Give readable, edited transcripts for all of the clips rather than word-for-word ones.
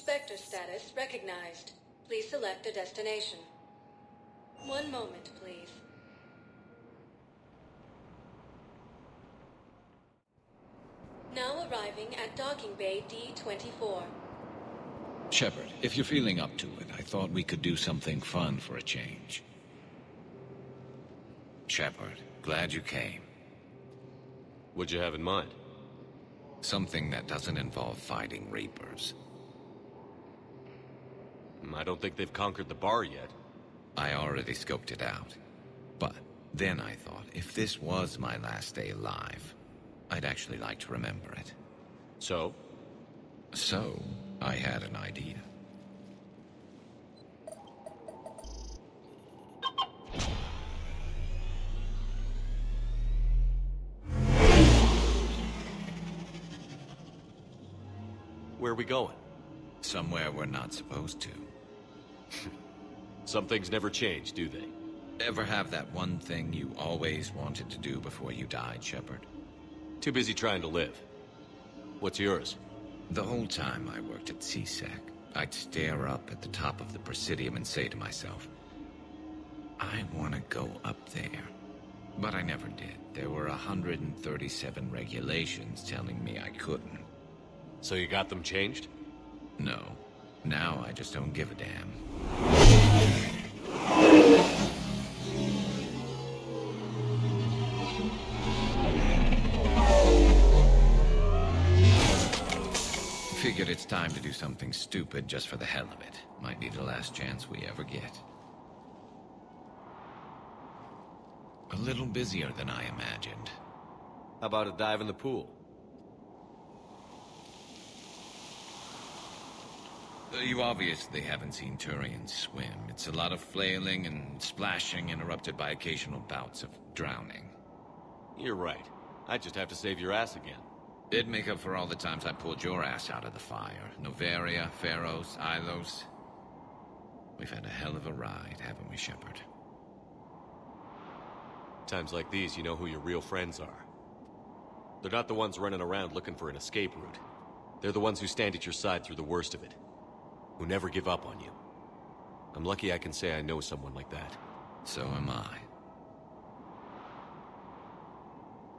Spectre status recognized. Please select a destination. One moment, please. Now arriving at docking bay D-24. Shepard, if you're feeling up to it, I thought we could do something fun for a change. Shepard, glad you came. What'd you have in mind? Something that doesn't involve fighting Reapers. I don't think they've conquered the bar yet. I already scoped it out. But then I thought, if this was my last day alive, I'd actually like to remember it. So? So, I had an idea. Where are we going? Somewhere we're not supposed to. Some things never change, do they? Ever have that one thing you always wanted to do before you died, Shepard? Too busy trying to live. What's yours? The whole time I worked at CSEC, I'd stare up at the top of the Presidium and say to myself, I want to go up there. But I never did. There were 137 regulations telling me I couldn't. So you got them changed? No. Now I just don't give a damn. Figured it's time to do something stupid just for the hell of it. Might be the last chance we ever get. A little busier than I imagined. How about a dive in the pool? You obviously haven't seen Turians swim. It's a lot of flailing and splashing interrupted by occasional bouts of drowning. You're right. I just have to save your ass again. It'd make up for all the times I pulled your ass out of the fire. Noveria, Pharos, Ilos. We've had a hell of a ride, haven't we, Shepard? Times like these, you know who your real friends are. They're not the ones running around looking for an escape route. They're the ones who stand at your side through the worst of it. Who never give up on you. I'm lucky I can say I know someone like that. So am I.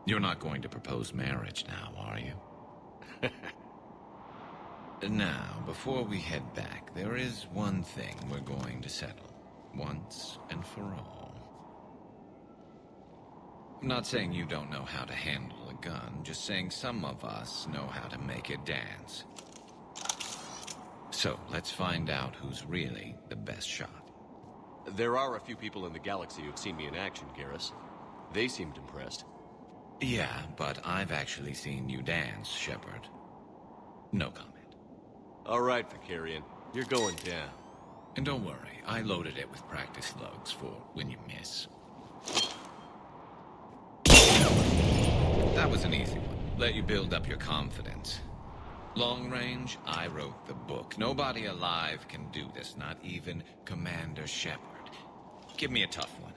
You're not going to propose marriage now, are you? Now, before we head back, there is one thing we're going to settle. Once and for all. I'm not saying you don't know how to handle a gun, just saying some of us know how to make it dance. So, let's find out who's really the best shot. There are a few people in the galaxy who've seen me in action, Garrus. They seemed impressed. Yeah, but I've actually seen you dance, Shepard. No comment. All right, Vakarian. You're going down. And don't worry, I loaded it with practice slugs for when you miss. That was an easy one. Let you build up your confidence. Long range, I wrote the book. Nobody alive can do this, not even Commander Shepard. Give me a tough one.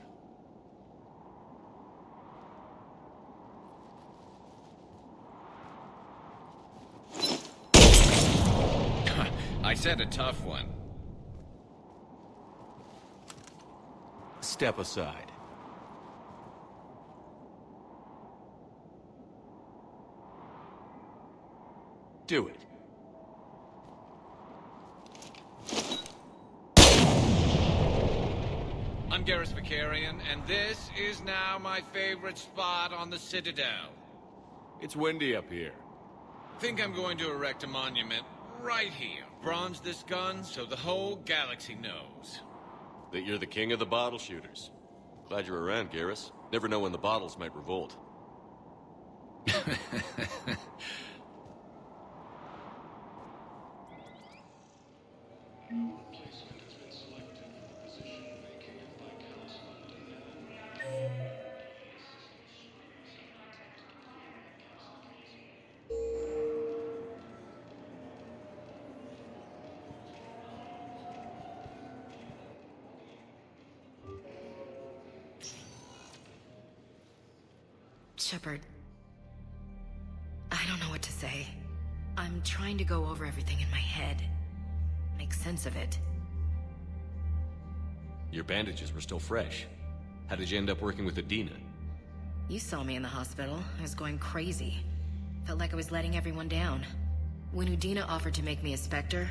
I said a tough one. Step aside. Do it. I'm Garrus Vakarian, and this is now my favorite spot on the Citadel. It's windy up here. Think I'm going to erect a monument right here. Bronze this gun so the whole galaxy knows. That you're the king of the bottle shooters. Glad you're around, Garrus. Never know when the bottles might revolt. Shepard, I don't know what to say. I'm trying to go over everything in my head. Make sense of it. Your bandages were still fresh. How did you end up working with Adina? You saw me in the hospital. I was going crazy. Felt like I was letting everyone down. When Udina offered to make me a Spectre,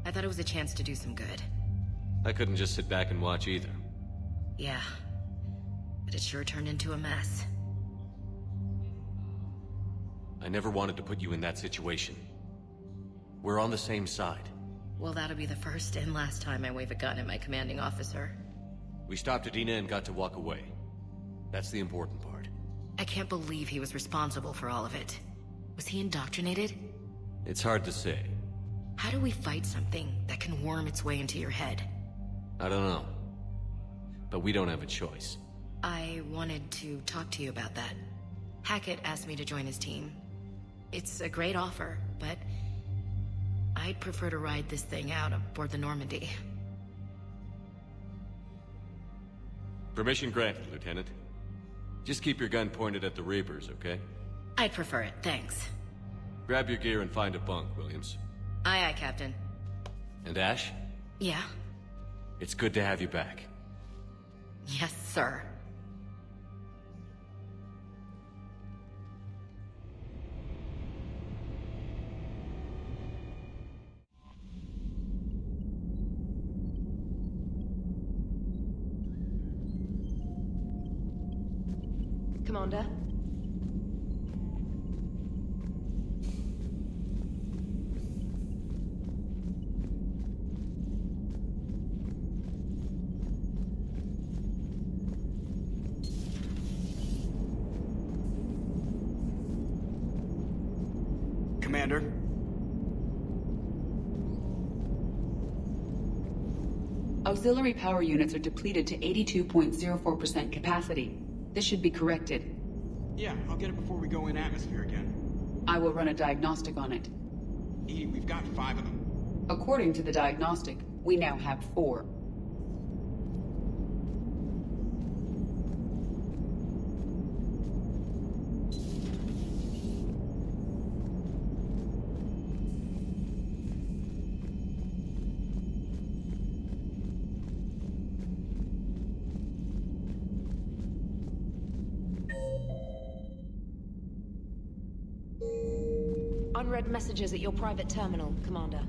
I thought it was a chance to do some good. I couldn't just sit back and watch either. Yeah. But it sure turned into a mess. I never wanted to put you in that situation. We're on the same side. Well, that'll be the first and last time I wave a gun at my commanding officer. We stopped Adina and got to walk away. That's the important part. I can't believe he was responsible for all of it. Was he indoctrinated? It's hard to say. How do we fight something that can worm its way into your head? I don't know. But we don't have a choice. I wanted to talk to you about that. Hackett asked me to join his team. It's a great offer, but I'd prefer to ride this thing out aboard the Normandy. Permission granted, Lieutenant. Just keep your gun pointed at the Reapers, okay? I'd prefer it, thanks. Grab your gear and find a bunk, Williams. Aye, aye, Captain. And Ash? Yeah? It's good to have you back. Yes, sir. Commander? Commander? Auxiliary power units are depleted to 82.04% capacity. This should be corrected. Yeah, I'll get it before we go in atmosphere again. I will run a diagnostic on it. EDI, we've got 5 of them. According to the diagnostic, we now have 4. Unread messages at your private terminal, Commander.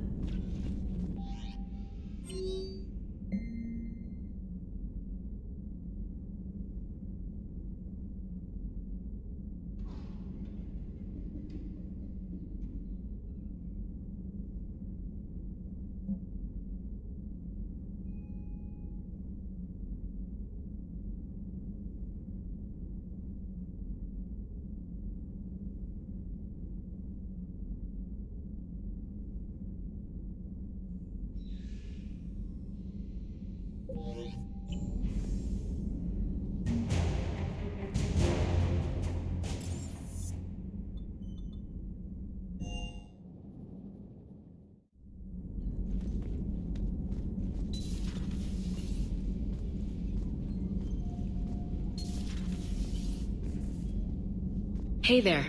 Hey there.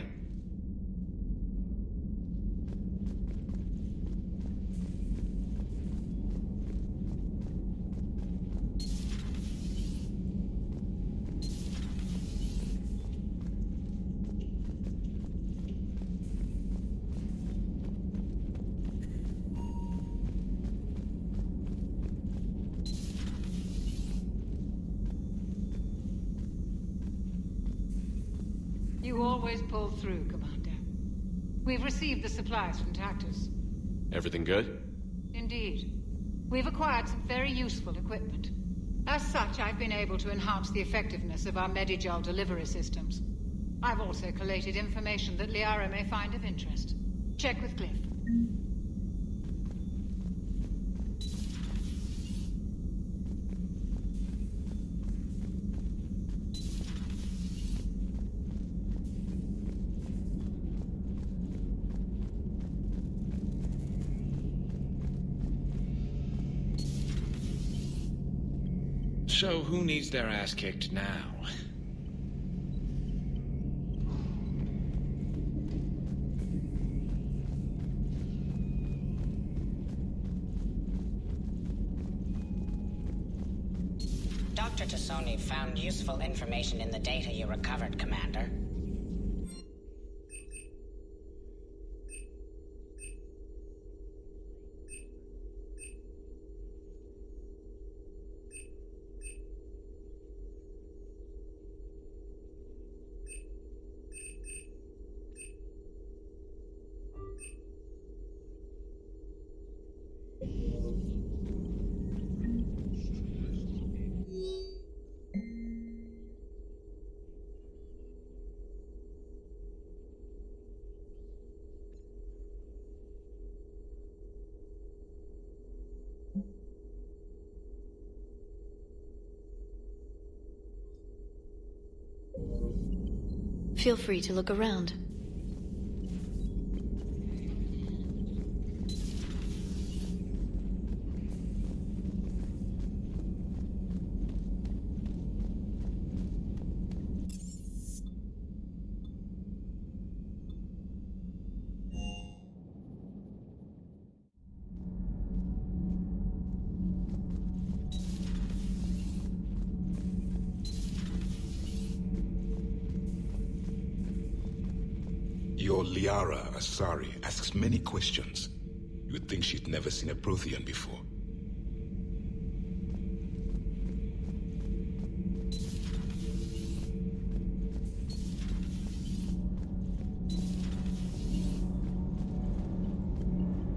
You always pull through, Commander. We've received the supplies from Tactus. Everything good? Indeed. We've acquired some very useful equipment. As such, I've been able to enhance the effectiveness of our Medigel delivery systems. I've also collated information that Liara may find of interest. Check with Cliff. So who needs their ass kicked now? Dr. Tassoni found useful information in the data you recovered, Commander. Feel free to look around. Your Liara Asari asks many questions. You would think she'd never seen a Prothean before.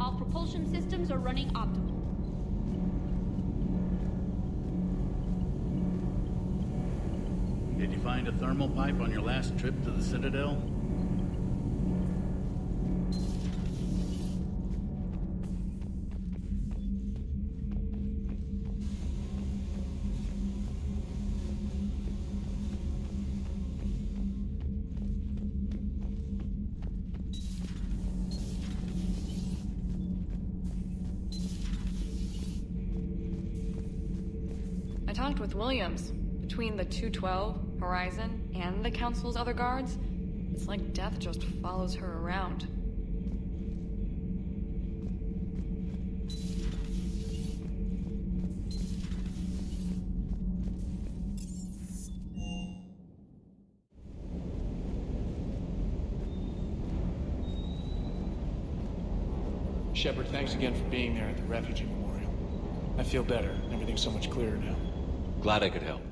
All propulsion systems are running optimal. Did you find a thermal pipe on your last trip to the Citadel? I talked with Williams. Between the 212, Horizon, and the Council's other guards, it's like death just follows her around. Shepard, thanks again for being there at the Refugee Memorial. I feel better. Everything's so much clearer now. Glad I could help.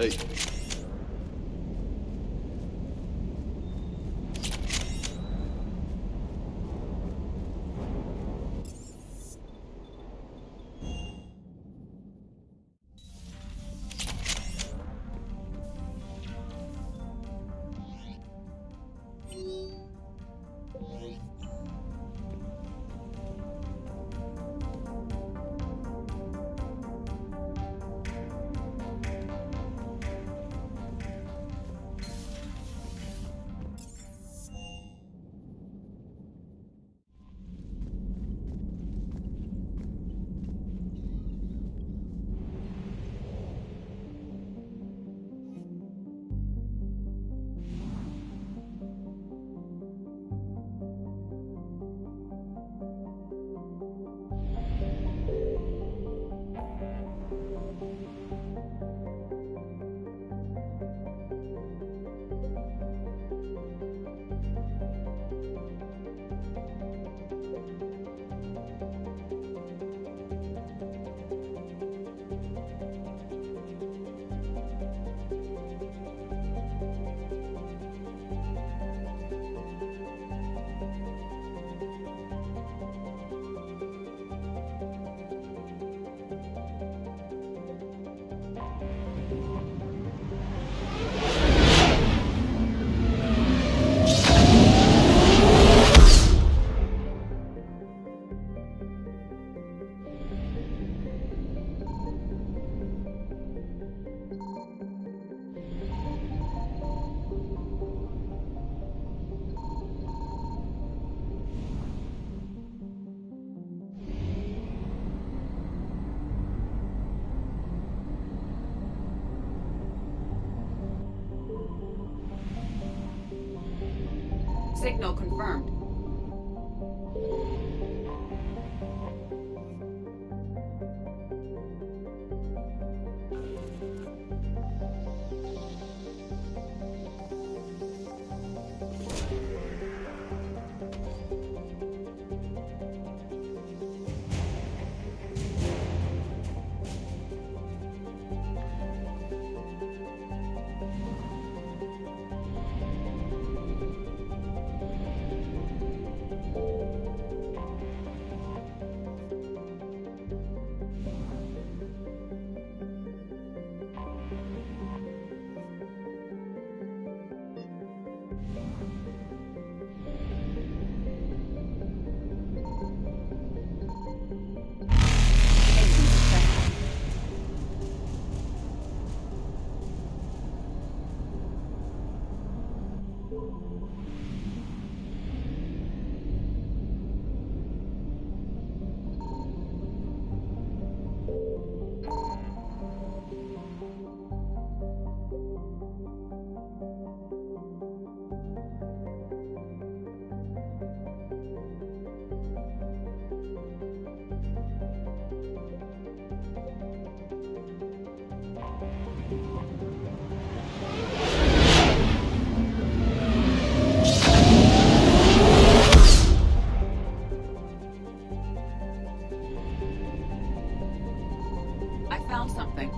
Hey. Signal confirmed. I found something.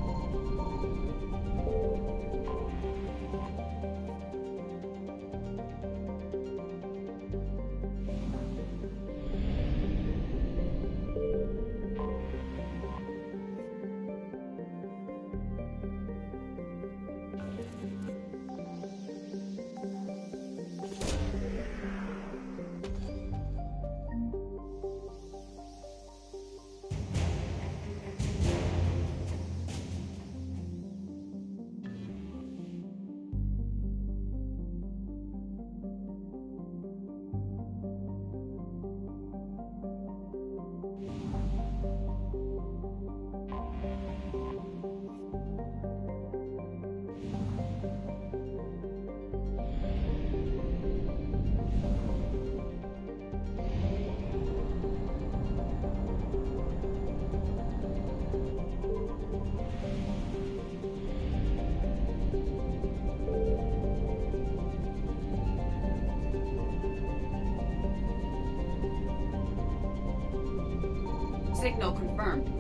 Signal confirmed.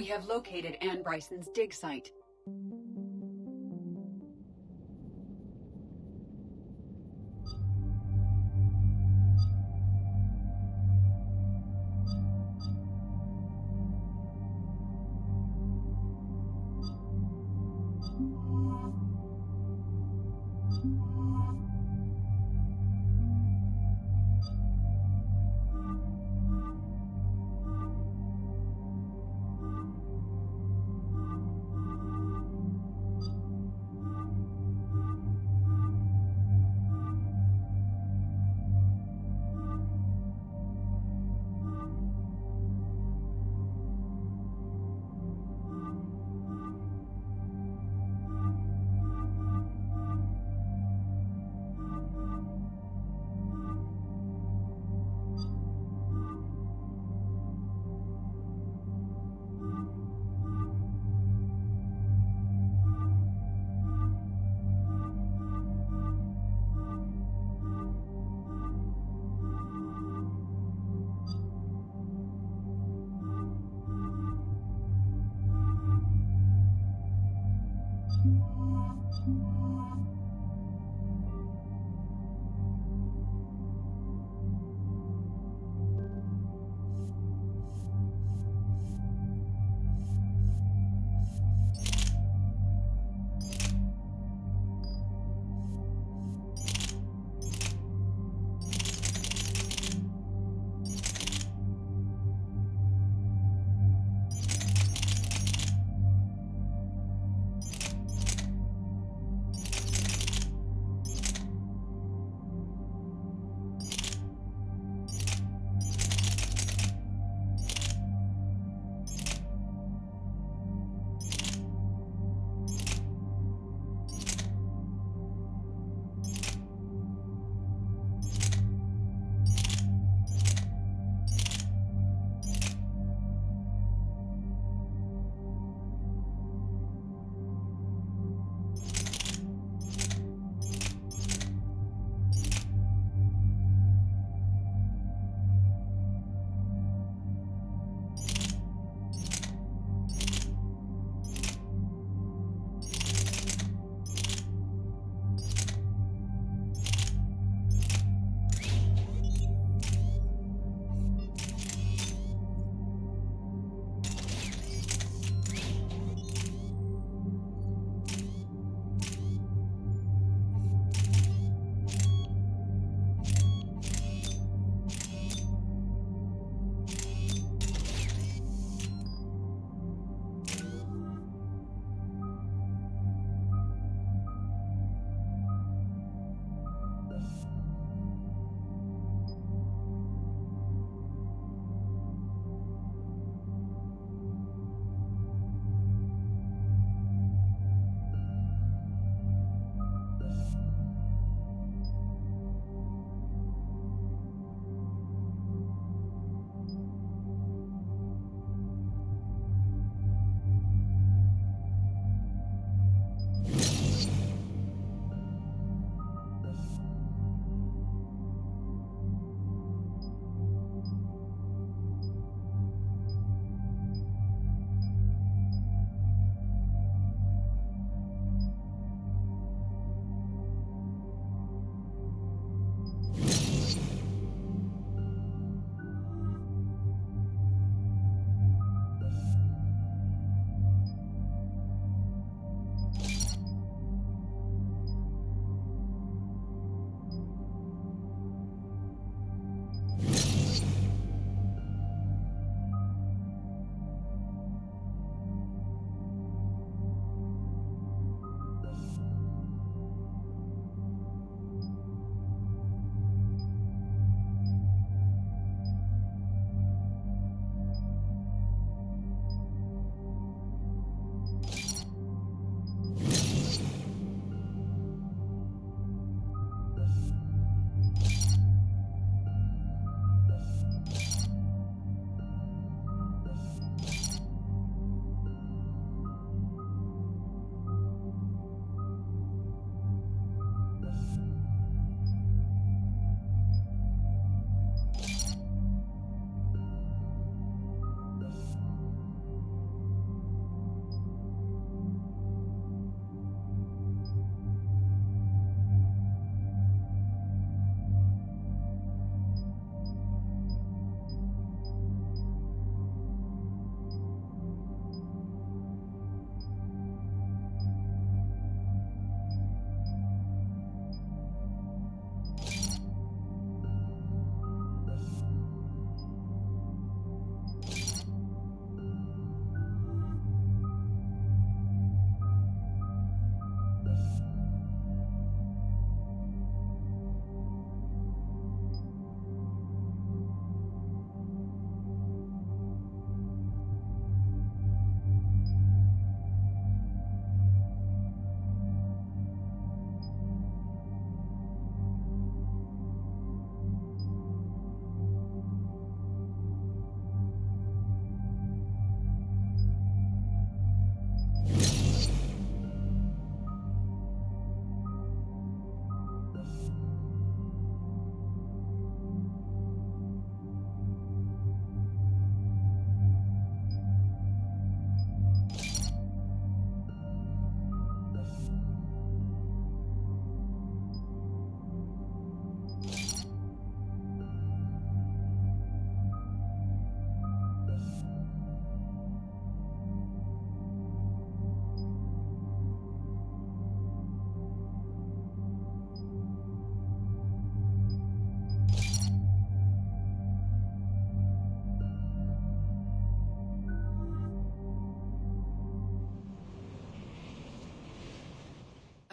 have located Anne Bryson's dig site.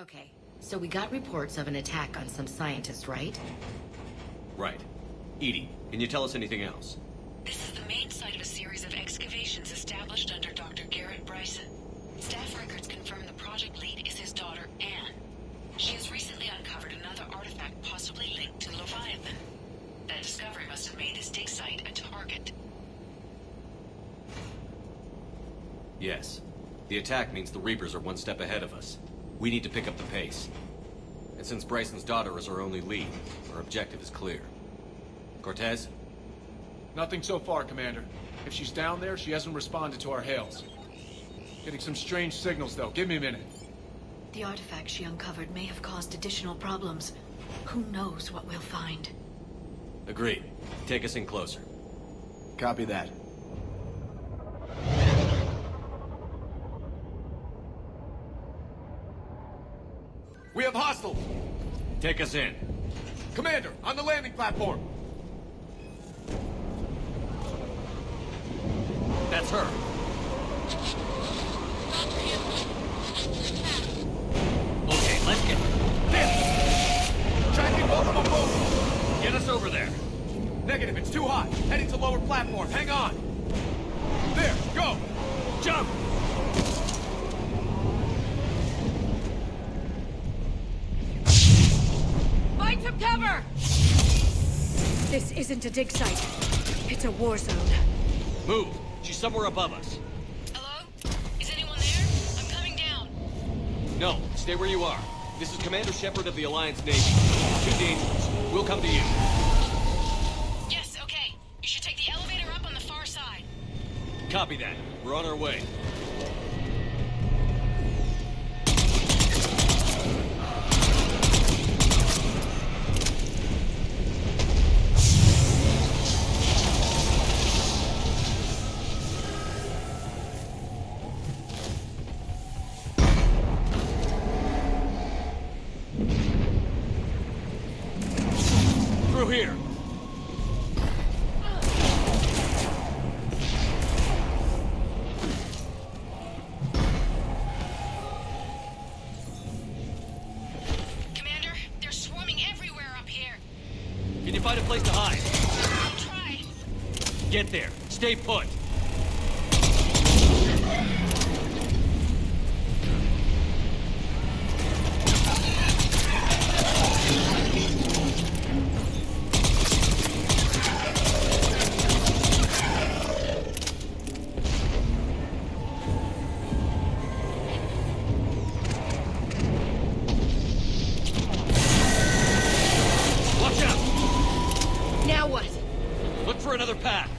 Okay, so we got reports of an attack on some scientists, right? Right. Edie, can you tell us anything else? This is the main site of a series of excavations established under Dr. Garrett Bryson. Staff records confirm the project lead is his daughter, Anne. She has recently uncovered another artifact possibly linked to Leviathan. That discovery must have made this dig site a target. Yes. The attack means the Reapers are one step ahead of us. We need to pick up the pace. And since Bryson's daughter is our only lead, our objective is clear. Cortez? Nothing so far, Commander. If she's down there, she hasn't responded to our hails. Getting some strange signals, though. Give me a minute. The artifact she uncovered may have caused additional problems. Who knows what we'll find? Agreed. Take us in closer. Copy that. We have hostiles! Take us in. Commander, on the landing platform! That's her. Okay, let's get this. Tracking multiple boats. Get us over there. Negative, it's too hot. Heading to lower platform. Hang on. There, go. Jump. Find some cover! This isn't a dig site. It's a war zone. Move. She's somewhere above us. Hello? Is anyone there? I'm coming down. No, stay where you are. This is Commander Shepard of the Alliance Navy. Too dangerous. We'll come to you. Yes, okay. You should take the elevator up on the far side. Copy that. We're on our way. Here. Commander, they're swarming everywhere up here. Can you find a place to hide? I'll try. Get there. Stay put. Another path.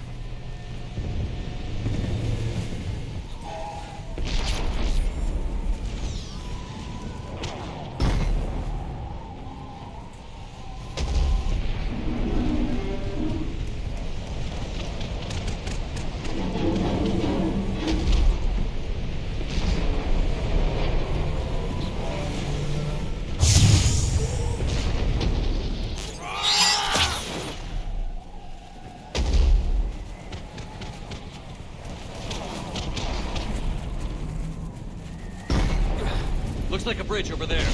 Looks like a bridge over there.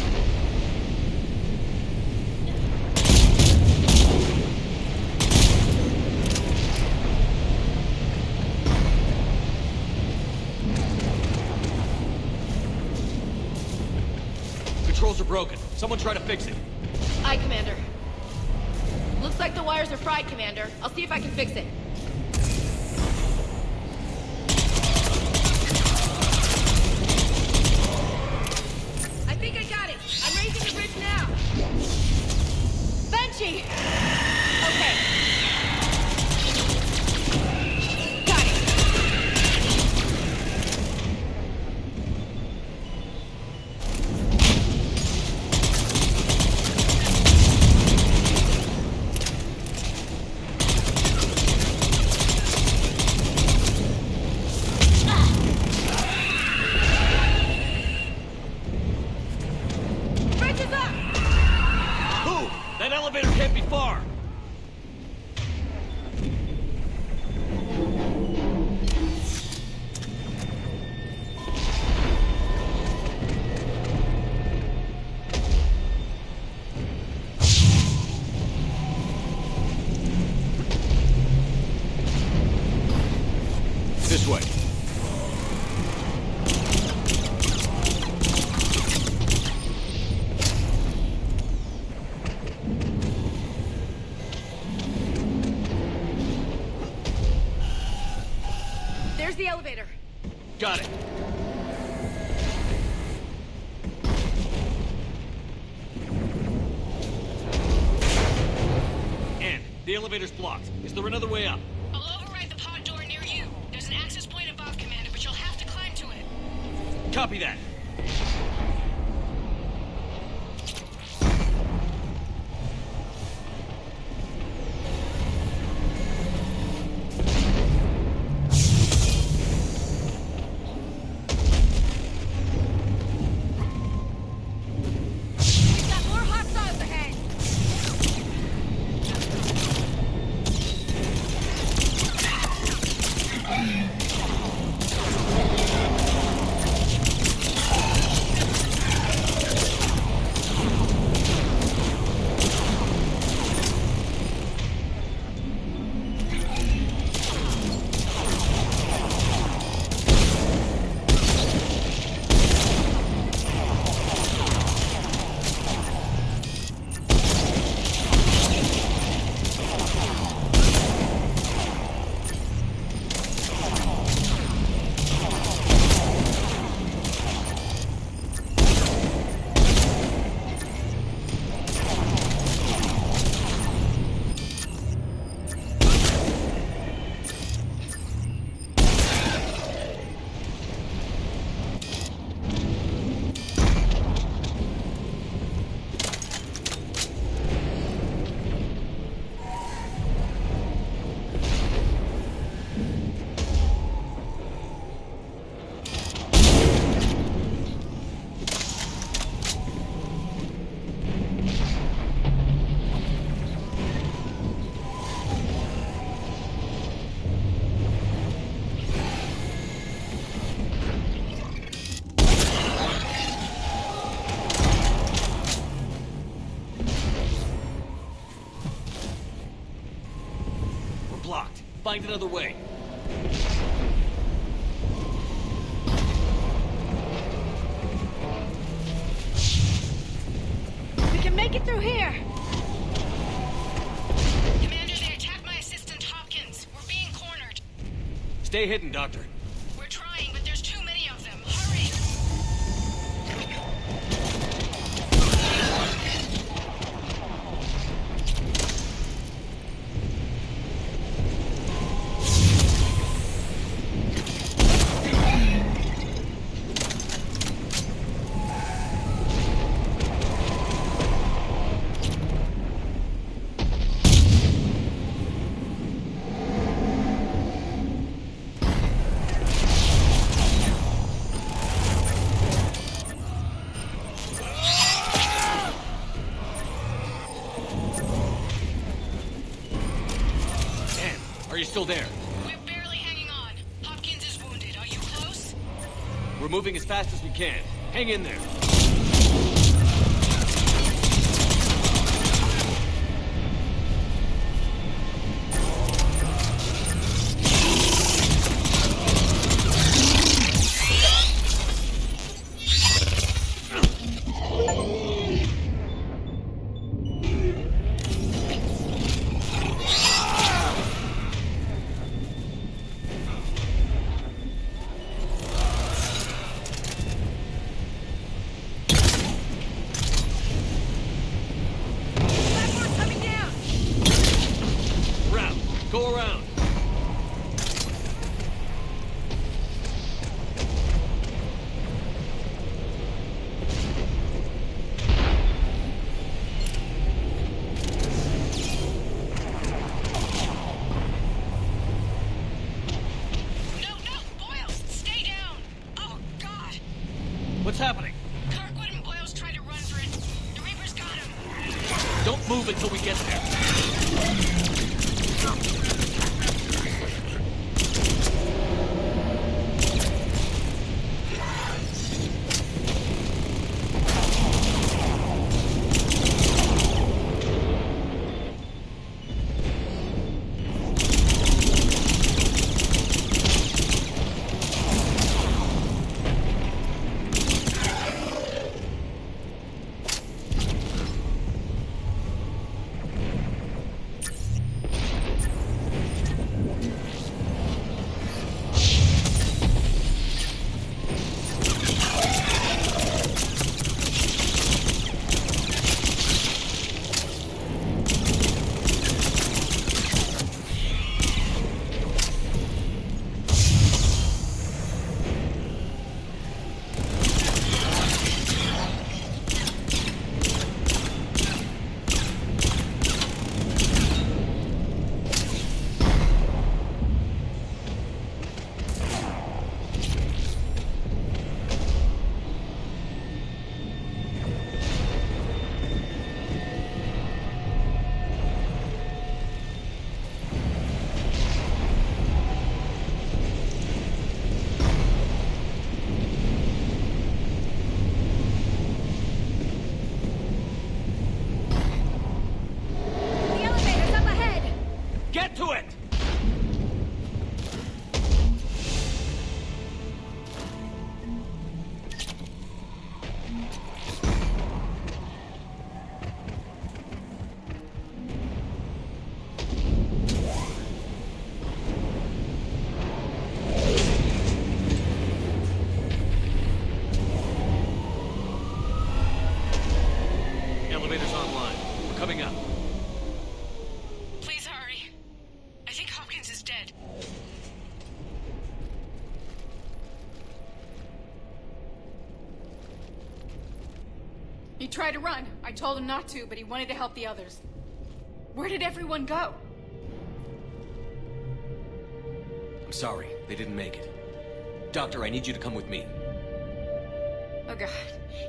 Controls are broken. Someone try to fix it. Aye, Commander. Looks like the wires are fried, Commander. I'll see if I can fix it. I think I got it. I'm raising the bridge now. Banshee! Okay. Got it. That elevator can't be far! There's the elevator. Got it. Ann, the elevator's blocked. Is there another way up? I'll override the pod door near you. There's an access point above, Commander, but you'll have to climb to it. Copy that. Got more hostiles ahead. Blocked. Find another way. We can make it through here. Commander, they attacked my assistant, Hopkins. We're being cornered. Stay hidden, Doctor. We're trying, but there's too many of them. Hurry! Ann, are you still there? We're barely hanging on. Hopkins is wounded. Are you close? We're moving as fast as we can. Hang in there. Platform coming down. Round. Go around. No, Boyles, stay down. Oh, God. What's happening? Kirkwood and Boyles tried to run for it. The Reapers got him. Don't move until we get there. online. We're coming up. Please hurry. I think Hopkins is dead. He tried to run. I told him not to, but he wanted to help the others. Where did everyone go? I'm sorry, they didn't make it. Doctor, I need you to come with me. Oh god.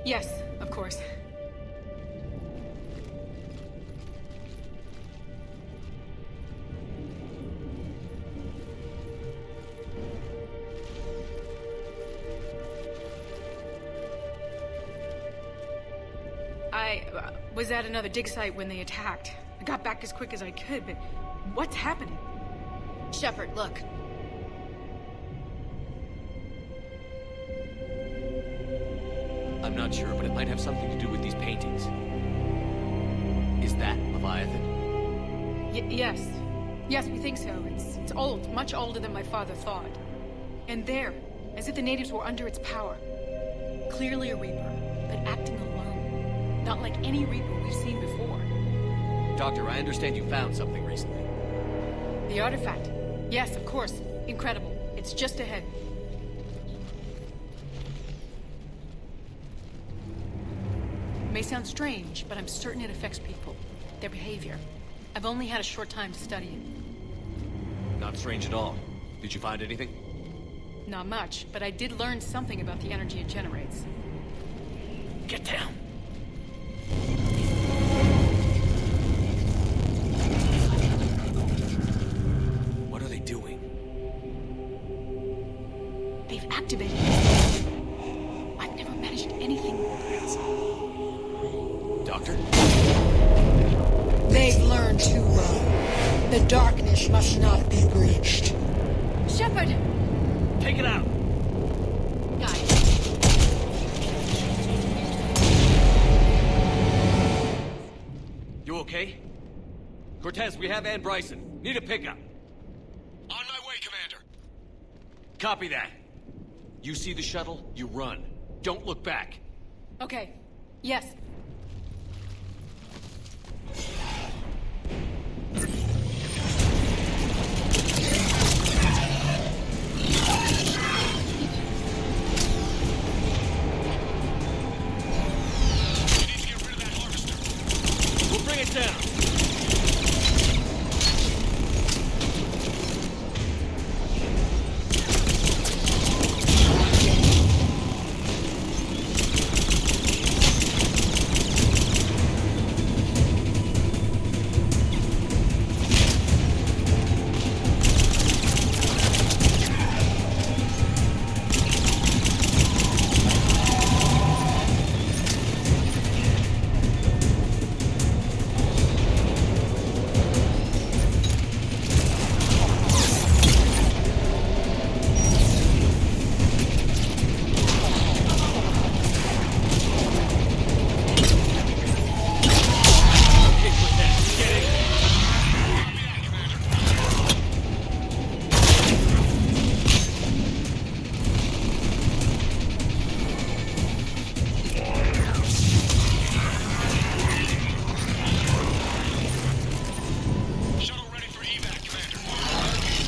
Yes, of course. I was at another dig site when they attacked. I got back as quick as I could, but what's happening? Shepard, look. I'm not sure, but it might have something to do with these paintings. Is that Leviathan? Yes. Yes, we think so. It's old, much older than my father thought. And there, as if the natives were under its power. Clearly a Reaper, but acting alone. Not like any Reaper we've seen before. Doctor, I understand you found something recently. The artifact. Yes, of course. Incredible. It's just ahead. It may sound strange, but I'm certain it affects people. Their behavior. I've only had a short time to study it. Not strange at all. Did you find anything? Not much, but I did learn something about the energy it generates. Get down! What are they doing? They've activated it. I've never managed anything. Doctor? They've learned too well. The darkness must not be breached. Shepard! Take it out! Got it. You okay? Cortez, we have Ann Bryson. Need a pickup. On my way, Commander. Copy that. You see the shuttle, you run. Don't look back. Okay. Yes. We'll bring it down.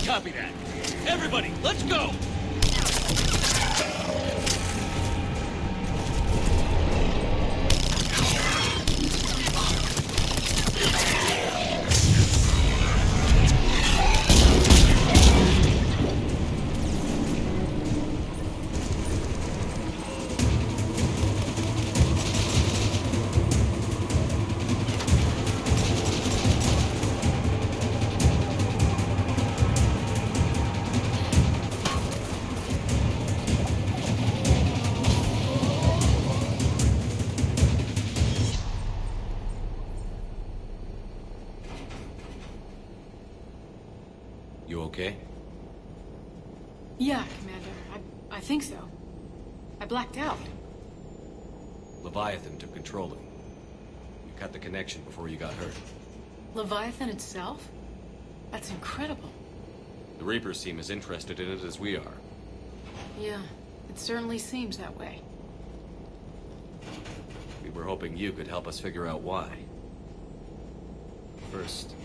Copy that. Everybody, let's go! You okay? Yeah, Commander. I think so. I blacked out. Leviathan took control of you. You cut the connection before you got hurt. Leviathan itself? That's incredible. The Reapers seem as interested in it as we are. Yeah, it certainly seems that way. We were hoping you could help us figure out why. First,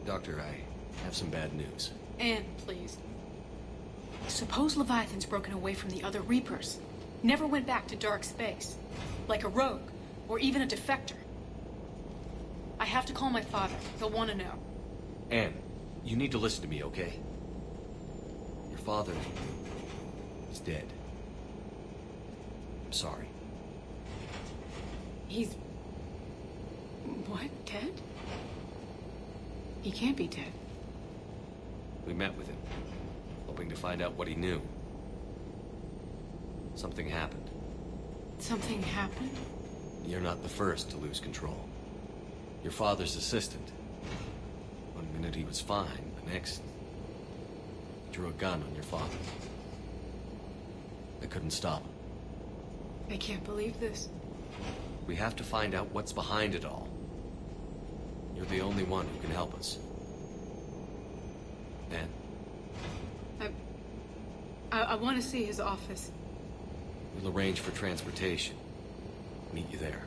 Doctor, I have some bad news. Anne, please. Suppose Leviathan's broken away from the other Reapers. Never went back to dark space. Like a rogue, or even a defector. I have to call my father. He'll want to know. Anne, you need to listen to me, okay? Your father is dead. I'm sorry. He's... what? Dead? He can't be dead. We met with him, hoping to find out what he knew. Something happened. Something happened? You're not the first to lose control. Your father's assistant. One minute he was fine, the next... he drew a gun on your father. I couldn't stop him. I can't believe this. We have to find out what's behind it all. You're the only one who can help us. Anne? I want to see his office. We'll arrange for transportation. Meet you there.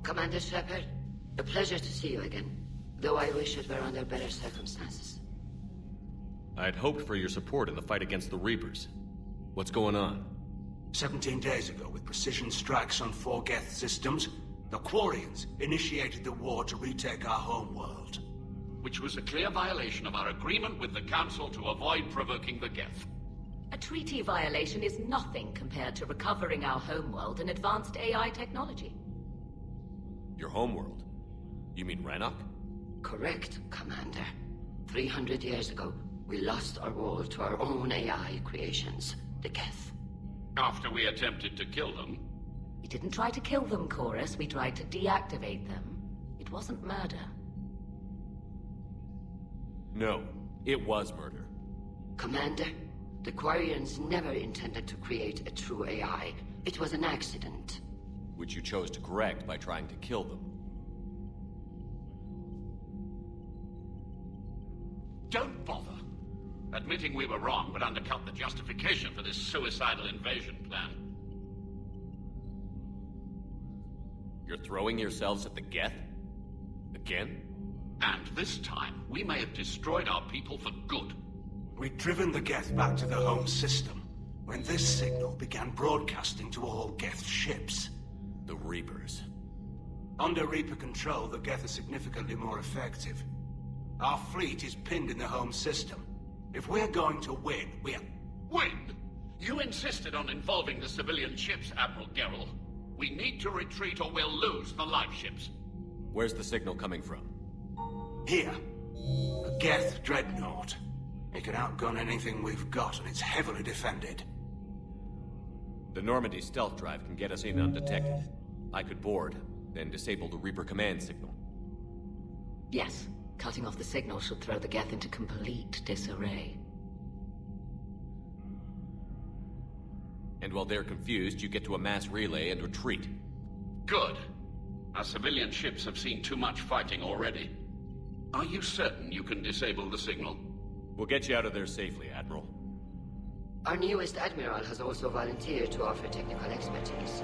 Commander Shepard, a pleasure to see you again, though I wish it were under better circumstances. I had hoped for your support in the fight against the Reapers. What's going on? 17 days ago, with precision strikes on 4 Geth systems, the Quarians initiated the war to retake our homeworld. Which was a clear violation of our agreement with the Council to avoid provoking the Geth. A treaty violation is nothing compared to recovering our homeworld and advanced AI technology. Your homeworld? You mean Rannoch? Correct, Commander. 300 years ago, we lost our world to our own AI creations, the Geth. After we attempted to kill them? We didn't try to kill them, Chorus. We tried to deactivate them. It wasn't murder. No, it was murder. Commander, the Quarians never intended to create a true AI. It was an accident. Which you chose to correct by trying to kill them. Don't bother. Admitting we were wrong would undercut the justification for this suicidal invasion plan. You're throwing yourselves at the Geth? Again? And this time, we may have destroyed our people for good. We'd driven the Geth back to the home system when this signal began broadcasting to all Geth ships. The Reapers. Under Reaper control, the Geth are significantly more effective. Our fleet is pinned in the home system. If we're going to win, we're... Win? You insisted on involving the civilian ships, Admiral Gerrel. We need to retreat or we'll lose the live ships. Where's the signal coming from? Here. A Geth dreadnought. It can outgun anything we've got, and it's heavily defended. The Normandy stealth drive can get us in undetected. I could board, then disable the Reaper command signal. Yes. Cutting off the signal should throw the Geth into complete disarray. And while they're confused, you get to a mass relay and retreat. Good. Our civilian ships have seen too much fighting already. Are you certain you can disable the signal? We'll get you out of there safely, Admiral. Our newest Admiral has also volunteered to offer technical expertise.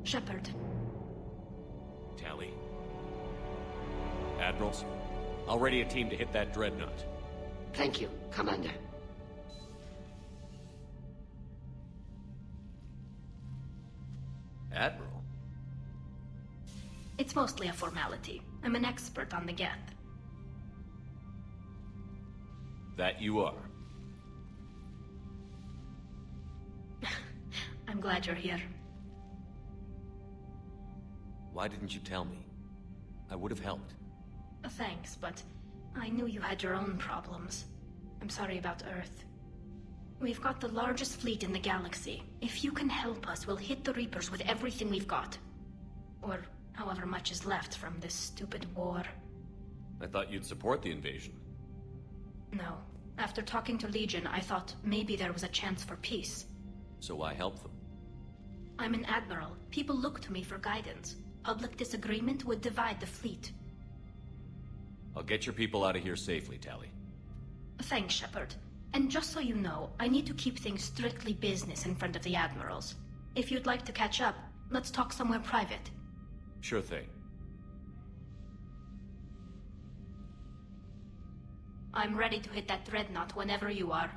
Shepard. Tali. Admirals, I'll ready a team to hit that dreadnought. Thank you, Commander. Admiral? It's mostly a formality. I'm an expert on the Geth. That you are. I'm glad you're here. Why didn't you tell me? I would have helped. Thanks, but I knew you had your own problems. I'm sorry about Earth. We've got the largest fleet in the galaxy. If you can help us, we'll hit the Reapers with everything we've got. Or however much is left from this stupid war. I thought you'd support the invasion. No. After talking to Legion, I thought maybe there was a chance for peace. So why help them? I'm an admiral. People look to me for guidance. Public disagreement would divide the fleet. I'll get your people out of here safely, Tali. Thanks, Shepard. And just so you know, I need to keep things strictly business in front of the admirals. If you'd like to catch up, let's talk somewhere private. Sure thing. I'm ready to hit that dreadnought whenever you are.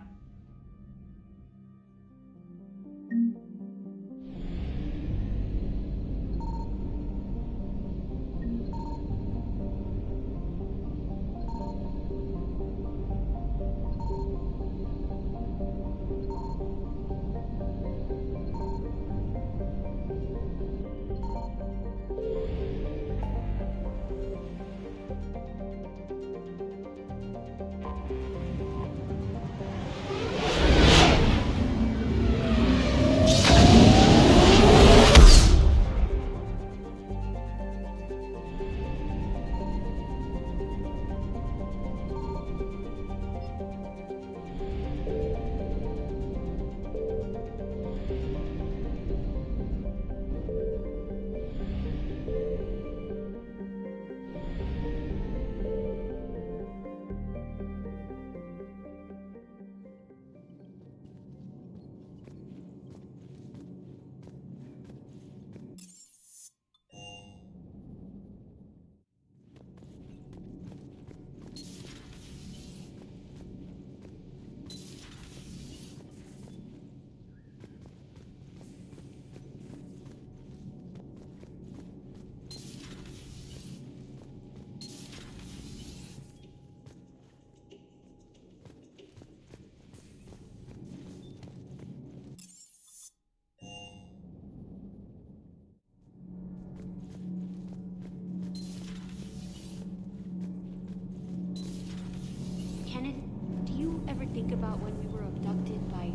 Think about when we were abducted by...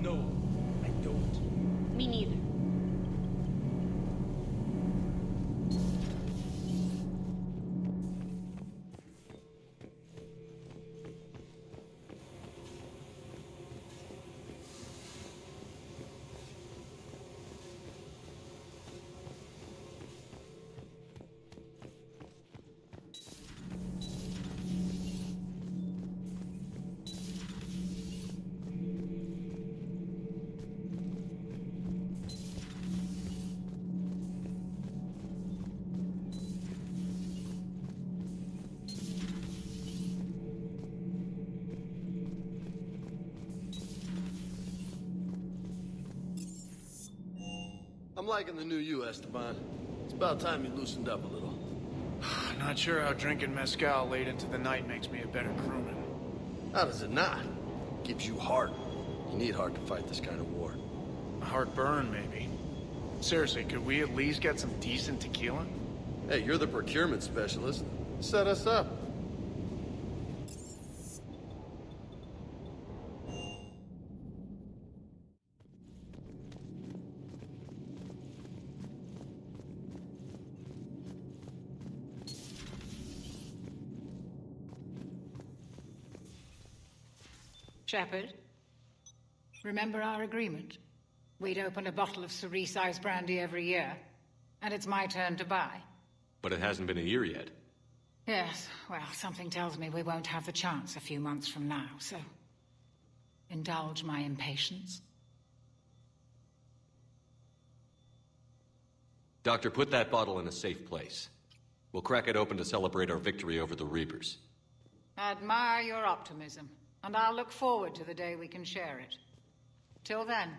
No, I don't. Me neither. I'm liking the new you, Esteban. It's about time you loosened up a little. Not sure how drinking mezcal late into the night makes me a better crewman. How does it not? Gives you heart. You need heart to fight this kind of war. A heartburn, maybe. Seriously, could we at least get some decent tequila? Hey, you're the procurement specialist. Set us up. Shepard, remember our agreement? We'd open a bottle of cerise brandy every year, and it's my turn to buy. But it hasn't been a year yet. Yes, well, something tells me we won't have the chance a few months from now, so indulge my impatience. Doctor, put that bottle in a safe place. We'll crack it open to celebrate our victory over the Reapers. I admire your optimism, and I'll look forward to the day we can share it. Till then.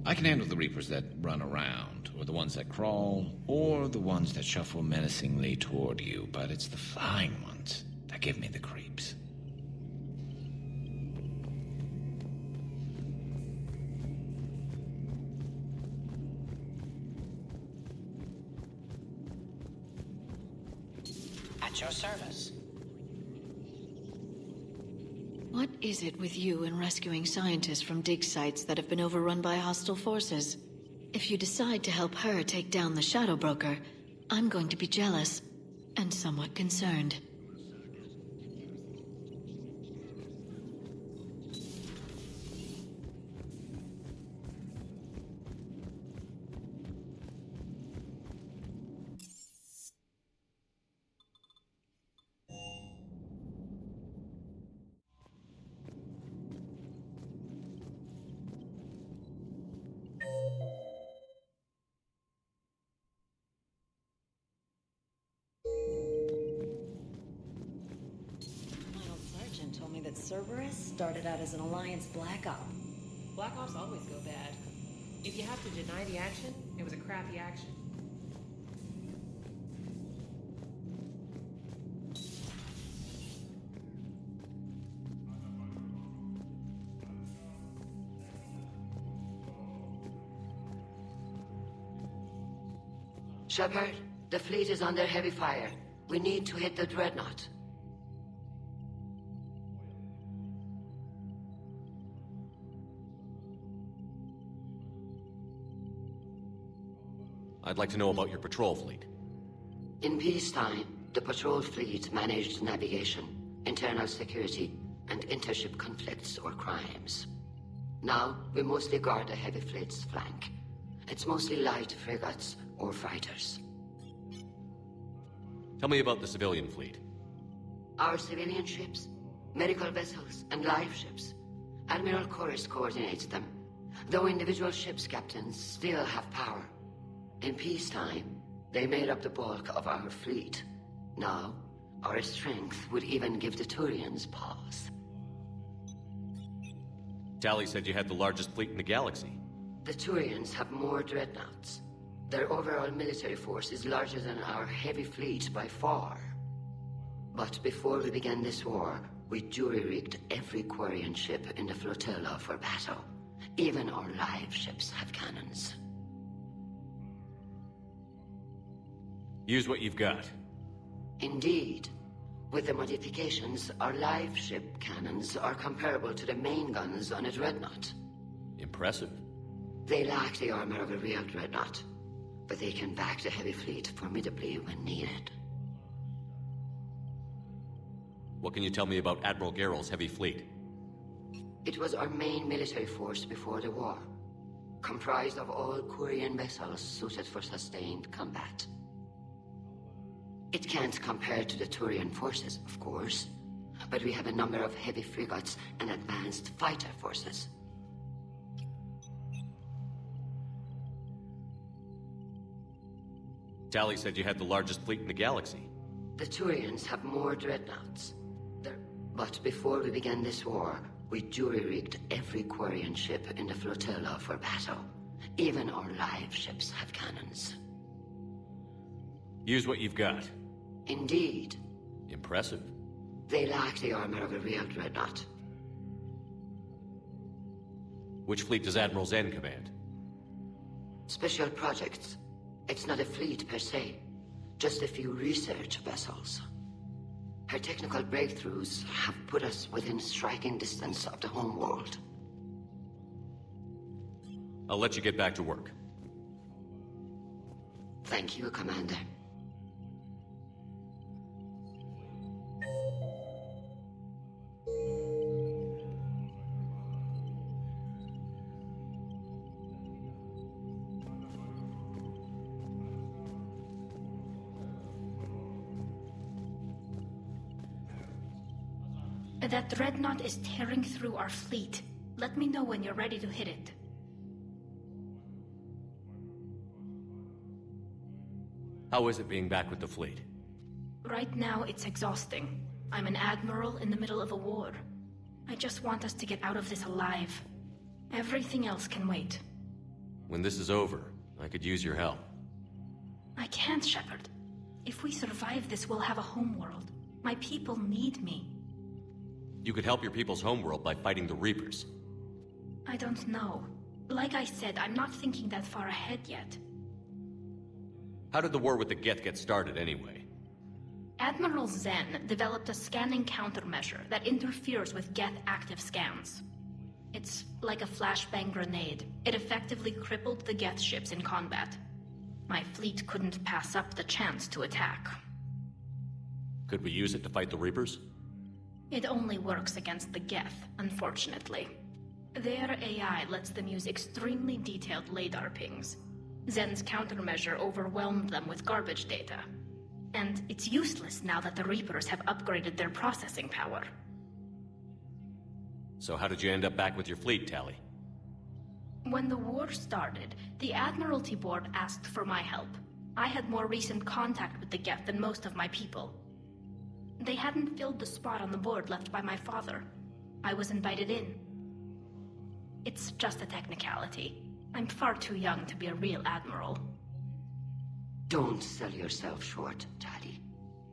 I can handle the Reapers that run around, or the ones that crawl, or the ones that shuffle menacingly toward you, but it's the flying ones that give me the creeps. At your service. What is it with you and rescuing scientists from dig sites that have been overrun by hostile forces? If you decide to help her take down the Shadow Broker, I'm going to be jealous and somewhat concerned. Cerberus started out as an Alliance Black Op. Black Ops always go bad. If you have to deny the action, it was a crappy action. Shepard, the fleet is under heavy fire. We need to hit the Dreadnought. I'd like to know about your patrol fleet. In peacetime, the patrol fleet managed navigation, internal security, and intership conflicts or crimes. Now, we mostly guard the heavy fleet's flank. It's mostly light frigates or fighters. Tell me about the civilian fleet. Our civilian ships, medical vessels, and live ships. Admiral Chorus coordinates them, though individual ships' captains still have power. In peacetime, they made up the bulk of our fleet. Now, our strength would even give the Turians pause. Tali said you had the largest fleet in the galaxy. The Turians have more dreadnoughts. Their overall military force is larger than our heavy fleet by far. But before we began this war, we jury-rigged every Quarian ship in the flotilla for battle. Even our live ships have cannons. Use what you've got. Indeed. With the modifications, our live ship cannons are comparable to the main guns on a dreadnought. Impressive. They lack the armor of a real dreadnought, but they can back the heavy fleet formidably when needed. What can you tell me about Admiral Geral's heavy fleet? It was our main military force before the war, comprised of all Quarian vessels suited for sustained combat. It can't compare to the Turian forces, of course, but we have a number of heavy frigates and advanced fighter forces. Tali said you had the largest fleet in the galaxy. The Turians have more dreadnoughts. But before we began this war, we jury-rigged every Quarian ship in the flotilla for battle. Even our live ships have cannons. Use what you've got. Indeed. Impressive. They lack the armor of a real dreadnought. Which fleet does Admiral Zen command? Special projects. It's not a fleet per se. Just a few research vessels. Her technical breakthroughs have put us within striking distance of the homeworld. I'll let you get back to work. Thank you, Commander. That dreadnought is tearing through our fleet. Let me know when you're ready to hit it. How is it being back with the fleet? Right now, it's exhausting. I'm an admiral in the middle of a war. I just want us to get out of this alive. Everything else can wait. When this is over, I could use your help. I can't, Shepard. If we survive this, we'll have a homeworld. My people need me. You could help your people's homeworld by fighting the Reapers. I don't know. Like I said, I'm not thinking that far ahead yet. How did the war with the Geth get started, anyway? Admiral Zen developed a scanning countermeasure that interferes with Geth active scans. It's like a flashbang grenade. It effectively crippled the Geth ships in combat. My fleet couldn't pass up the chance to attack. Could we use it to fight the Reapers? It only works against the Geth, unfortunately. Their AI lets them use extremely detailed LADAR pings. Zen's countermeasure overwhelmed them with garbage data. And it's useless now that the Reapers have upgraded their processing power. So how did you end up back with your fleet, Tali? When the war started, the Admiralty Board asked for my help. I had more recent contact with the Geth than most of my people. They hadn't filled the spot on the board left by my father. I was invited in. It's just a technicality. I'm far too young to be a real admiral. Don't sell yourself short, Tali.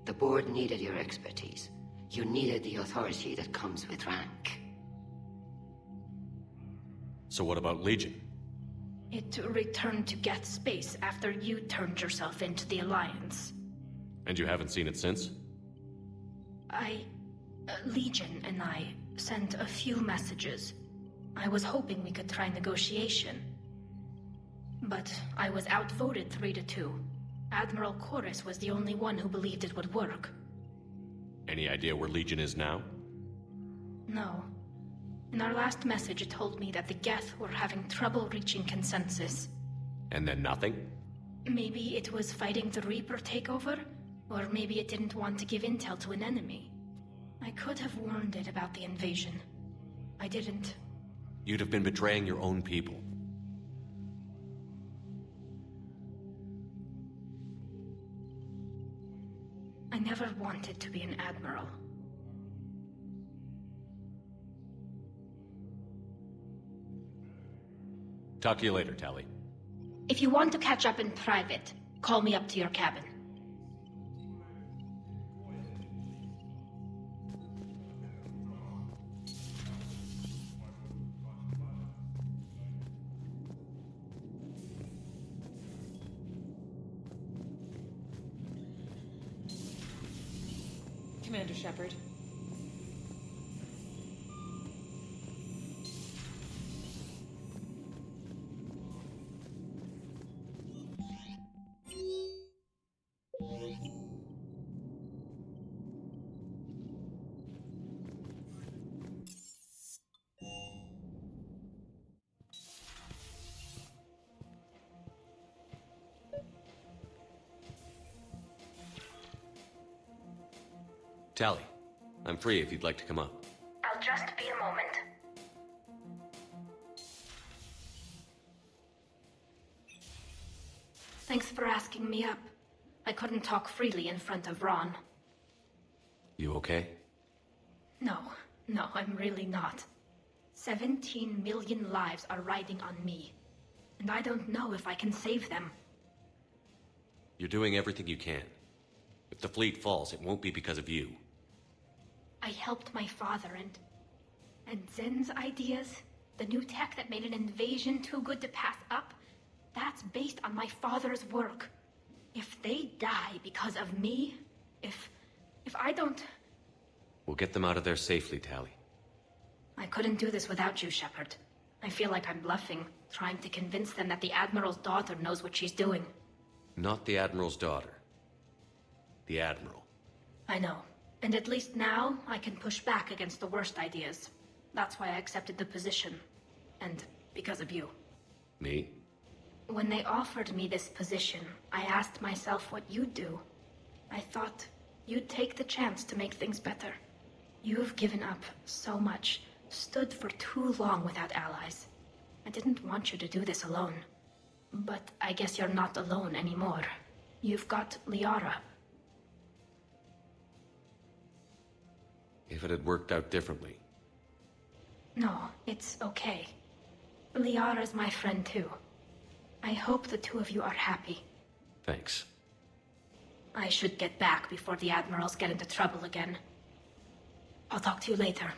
The board needed your expertise. You needed the authority that comes with rank. So what about Legion? It returned to Geth space after you turned yourself into the Alliance. And you haven't seen it since? Legion and I sent a few messages. I was hoping we could try negotiation. But I was outvoted 3-2. Admiral Chorus was the only one who believed it would work. Any idea where Legion is now? No. In our last message, it told me that the Geth were having trouble reaching consensus. And then nothing? Maybe it was fighting the Reaper takeover, or maybe it didn't want to give intel to an enemy. I could have warned it about the invasion. I didn't. You'd have been betraying your own people. I never wanted to be an admiral. Talk to you later, Tali. If you want to catch up in private, call me up to your cabin. Commander Shepard. Tali, I'm free if you'd like to come up. I'll just be a moment. Thanks for asking me up. I couldn't talk freely in front of Ron. You okay? No, I'm really not. 17 million lives are riding on me. And I don't know if I can save them. You're doing everything you can. If the fleet falls, it won't be because of you. I helped my father and Zen's ideas, the new tech that made an invasion too good to pass up, that's based on my father's work. If they die because of me, if I don't... We'll get them out of there safely, Tali. I couldn't do this without you, Shepard. I feel like I'm bluffing, trying to convince them that the Admiral's daughter knows what she's doing. Not the Admiral's daughter. The Admiral. I know. And at least now, I can push back against the worst ideas. That's why I accepted the position. And because of you. Me? When they offered me this position, I asked myself what you'd do. I thought you'd take the chance to make things better. You've given up so much, stood for too long without allies. I didn't want you to do this alone. But I guess you're not alone anymore. You've got Liara. If it had worked out differently. No, it's okay. Liara's my friend too. I hope the two of you are happy. Thanks. I should get back before the Admirals get into trouble again. I'll talk to you later.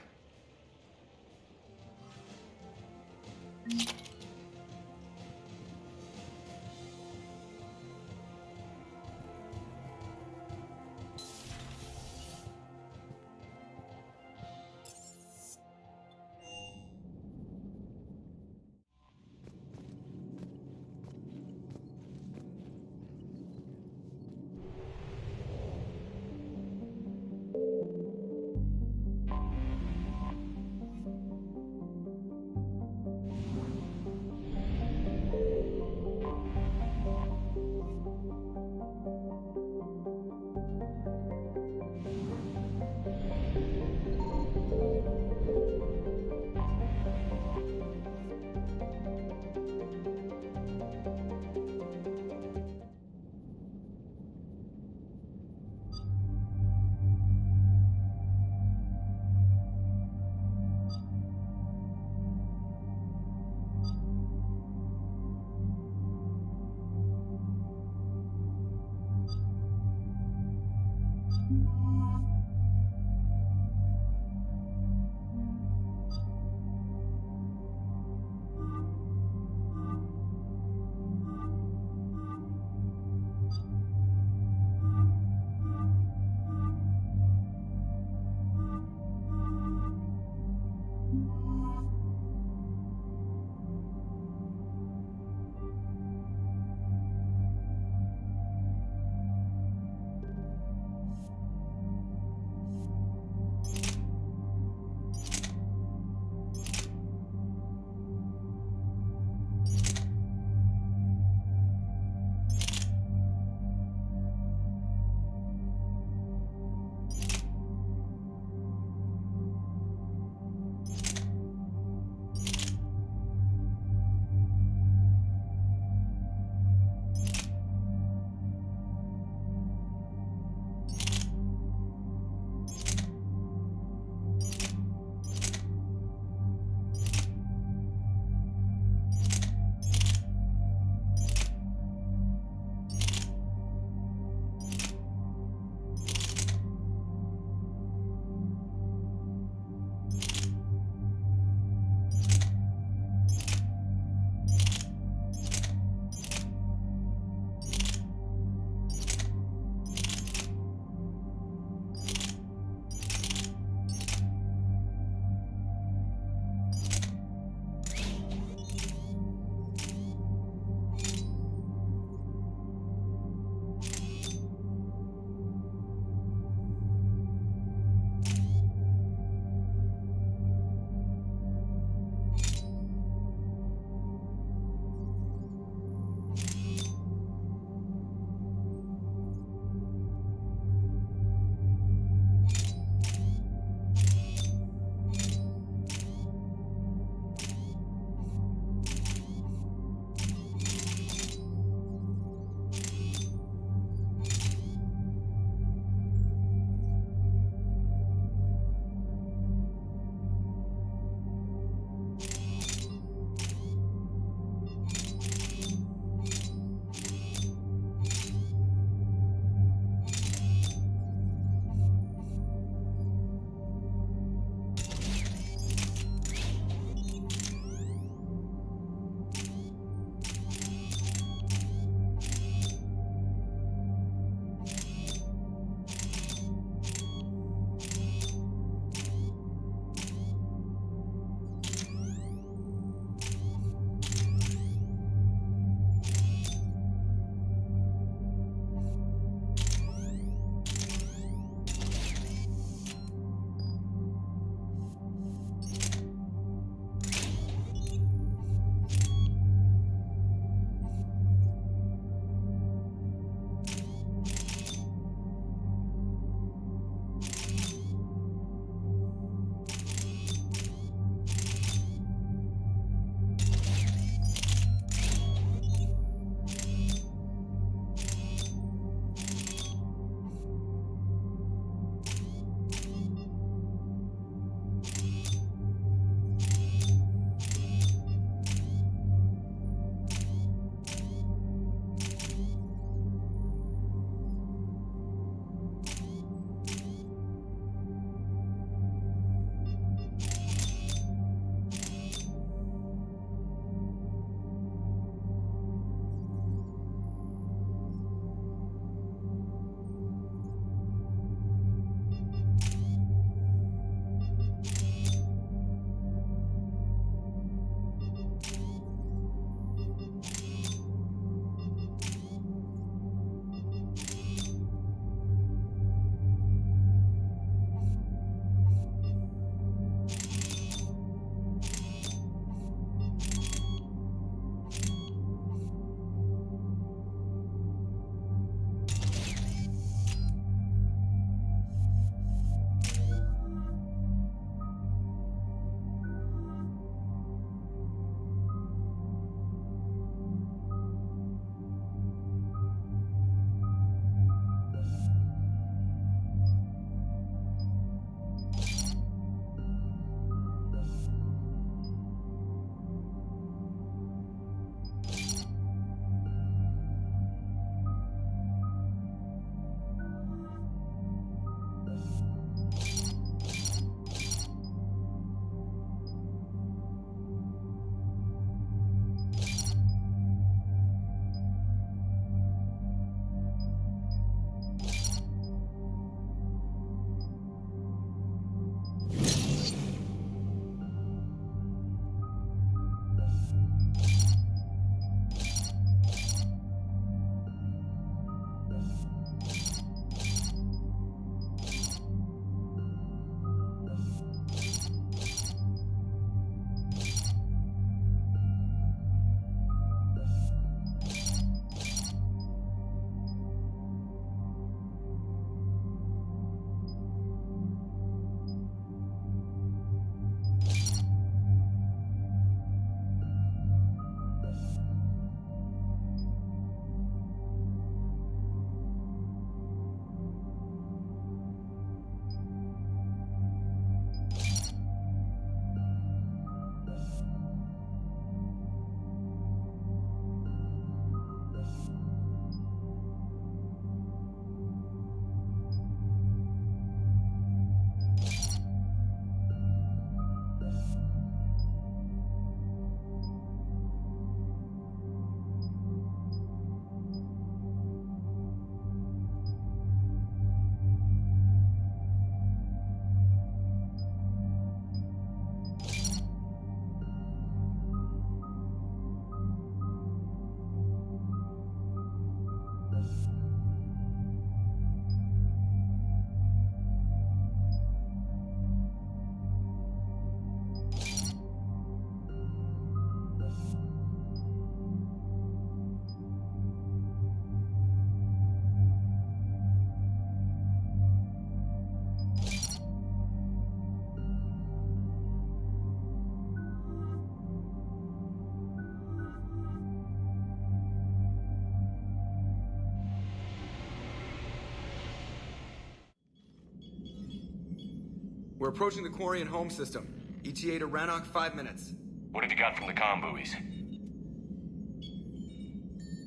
We're approaching the Quarian home system. ETA to Rannoch, 5 minutes. What have you got from the comm buoys?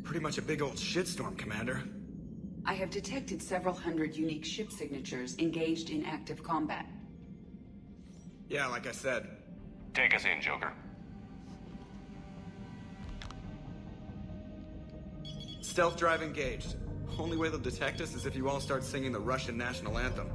Pretty much a big old shitstorm, Commander. I have detected several hundred unique ship signatures engaged in active combat. Yeah, like I said. Take us in, Joker. Stealth drive engaged. Only way they'll detect us is if you all start singing the Russian national anthem.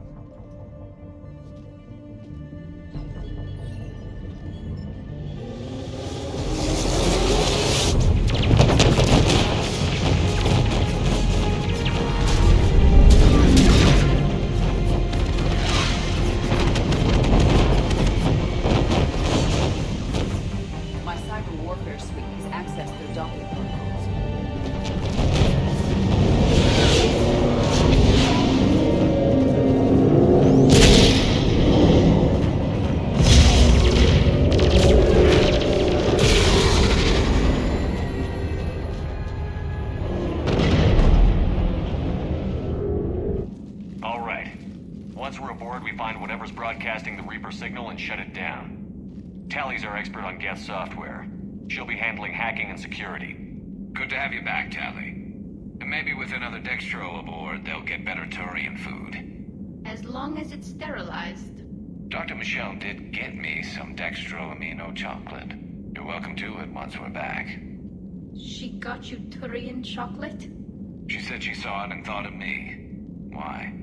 My cyber warfare suite has accessed their docking protocols. All right. Once we're aboard, we find whatever's broadcasting the Reaper signal and shut it down. Tally's our expert on Geth software. She'll be handling hacking and security. Good to have you back, Tally. And maybe with another Dextro aboard, they'll get better Turian food. As long as it's sterilized. Dr. Michelle did get me some Dextro Amino chocolate. You're welcome to it once we're back. She got you Turian chocolate? She said she saw it and thought of me. Why?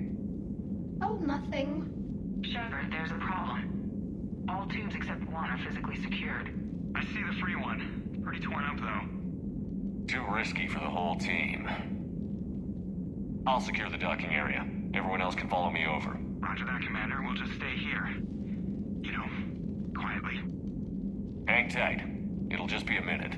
Oh, nothing. Shepard, there's a problem. All tubes except one are physically secured. I see the free one. Pretty torn up, though. Too risky for the whole team. I'll secure the docking area. Everyone else can follow me over. Roger that, Commander. We'll just stay here. You know, quietly. Hang tight. It'll just be a minute.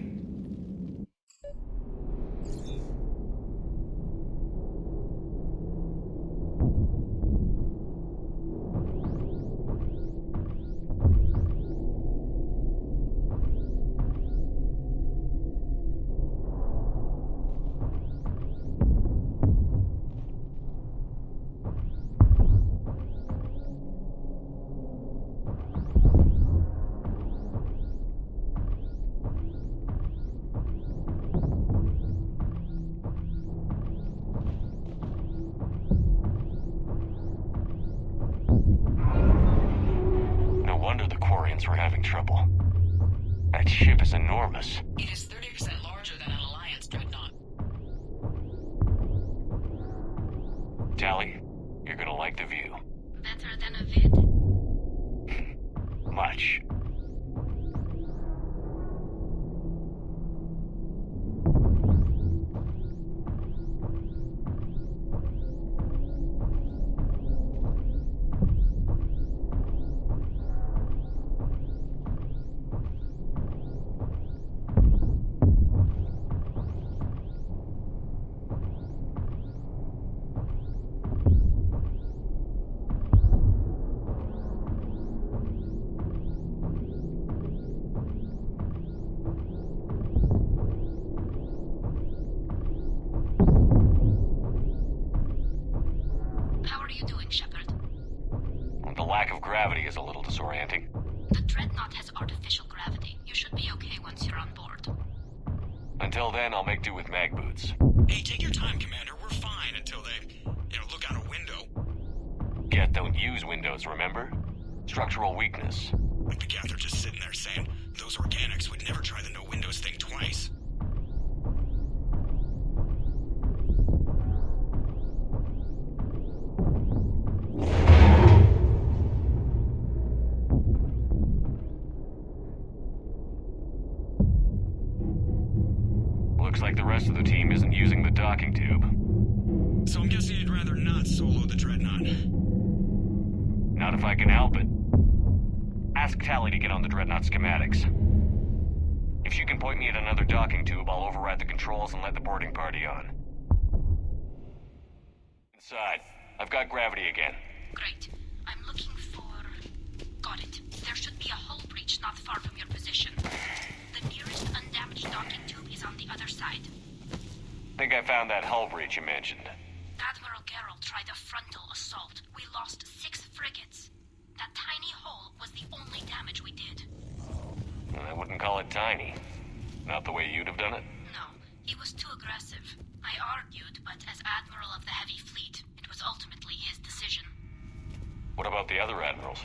No wonder the Quarians were having trouble. That ship is enormous. It is 30% larger than an Alliance dreadnought. Tally, you're gonna like the view. Better than a vid? Much. How are you doing, Shepard? The lack of gravity is a little disorienting. The Dreadnought has artificial gravity. You should be okay once you're on board. Until then, I'll make do with mag boots. Hey, take your time, Commander. We're fine until they, look out a window. Geth don't use windows, remember? Structural weakness. Like the Geth are just sitting there saying, those organics would never try the no windows thing twice. Looks like the rest of the team isn't using the docking tube. So I'm guessing you'd rather not solo the Dreadnought. Not if I can help it. Ask Tally to get on the Dreadnought schematics. If she can point me at another docking tube, I'll override the controls and let the boarding party on. Inside. I've got gravity again. Great. I'm looking for... Got it. There should be a hull breach not far from your position. The nearest undamaged docking tube is on the other side. Think I found that hull breach you mentioned. Admiral Geralt tried a frontal assault. We lost 6 frigates. That tiny you'd have done it? No, he was too aggressive. I argued, but as Admiral of the Heavy Fleet, it was ultimately his decision. What about the other admirals?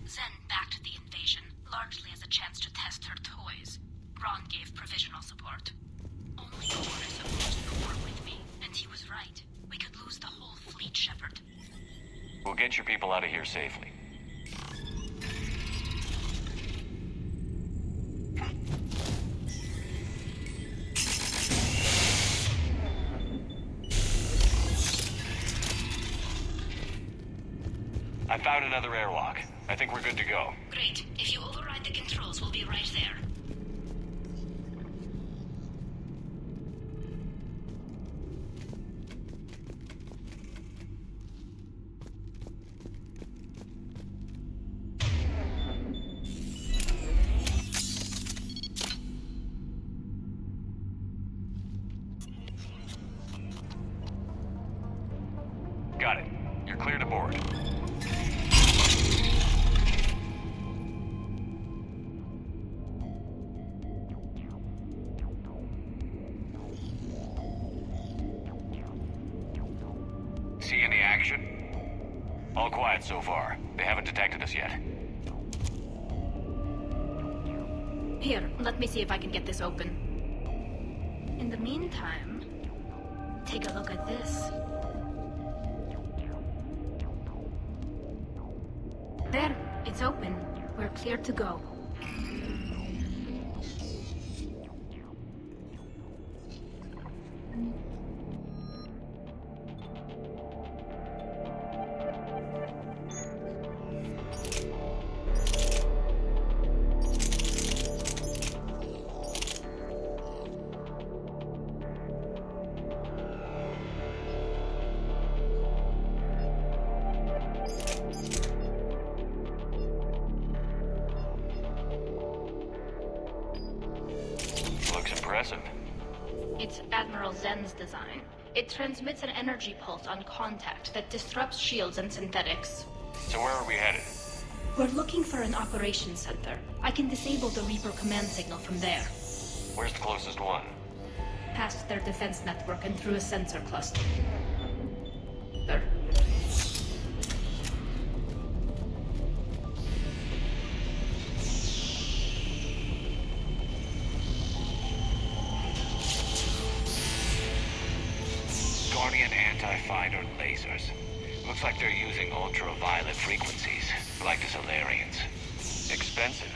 Zen backed the invasion, largely as a chance to test her toys. Ron gave provisional support. Only Core is supposed to work with me, and he was right. We could lose the whole fleet, Shepard. We'll get your people out of here safely. I found another airlock. I think we're good to go. Great. If you override the controls, we'll be right there. Got it. You're clear to board. See any action? All quiet so far. They haven't detected us yet. Here, let me see if I can get this open. In the meantime, take a look at this. There, it's open. We're clear to go. Impressive. It's Admiral Zen's design. It transmits an energy pulse on contact that disrupts shields and synthetics. So where are we headed? We're looking for an operations center. I can disable the Reaper command signal from there. Where's the closest one? Past their defense network and through a sensor cluster. There. Guardian anti-fighter lasers. Looks like they're using ultraviolet frequencies, like the Solarians. Expensive.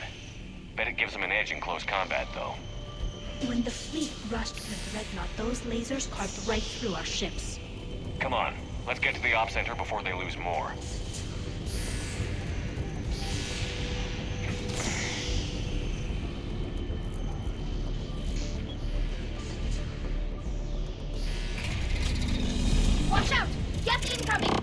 Bet it gives them an edge in close combat, though. When the fleet rushed the Dreadnought, those lasers carved right through our ships. Come on, let's get to the op center before they lose more. Watch out! Get incoming!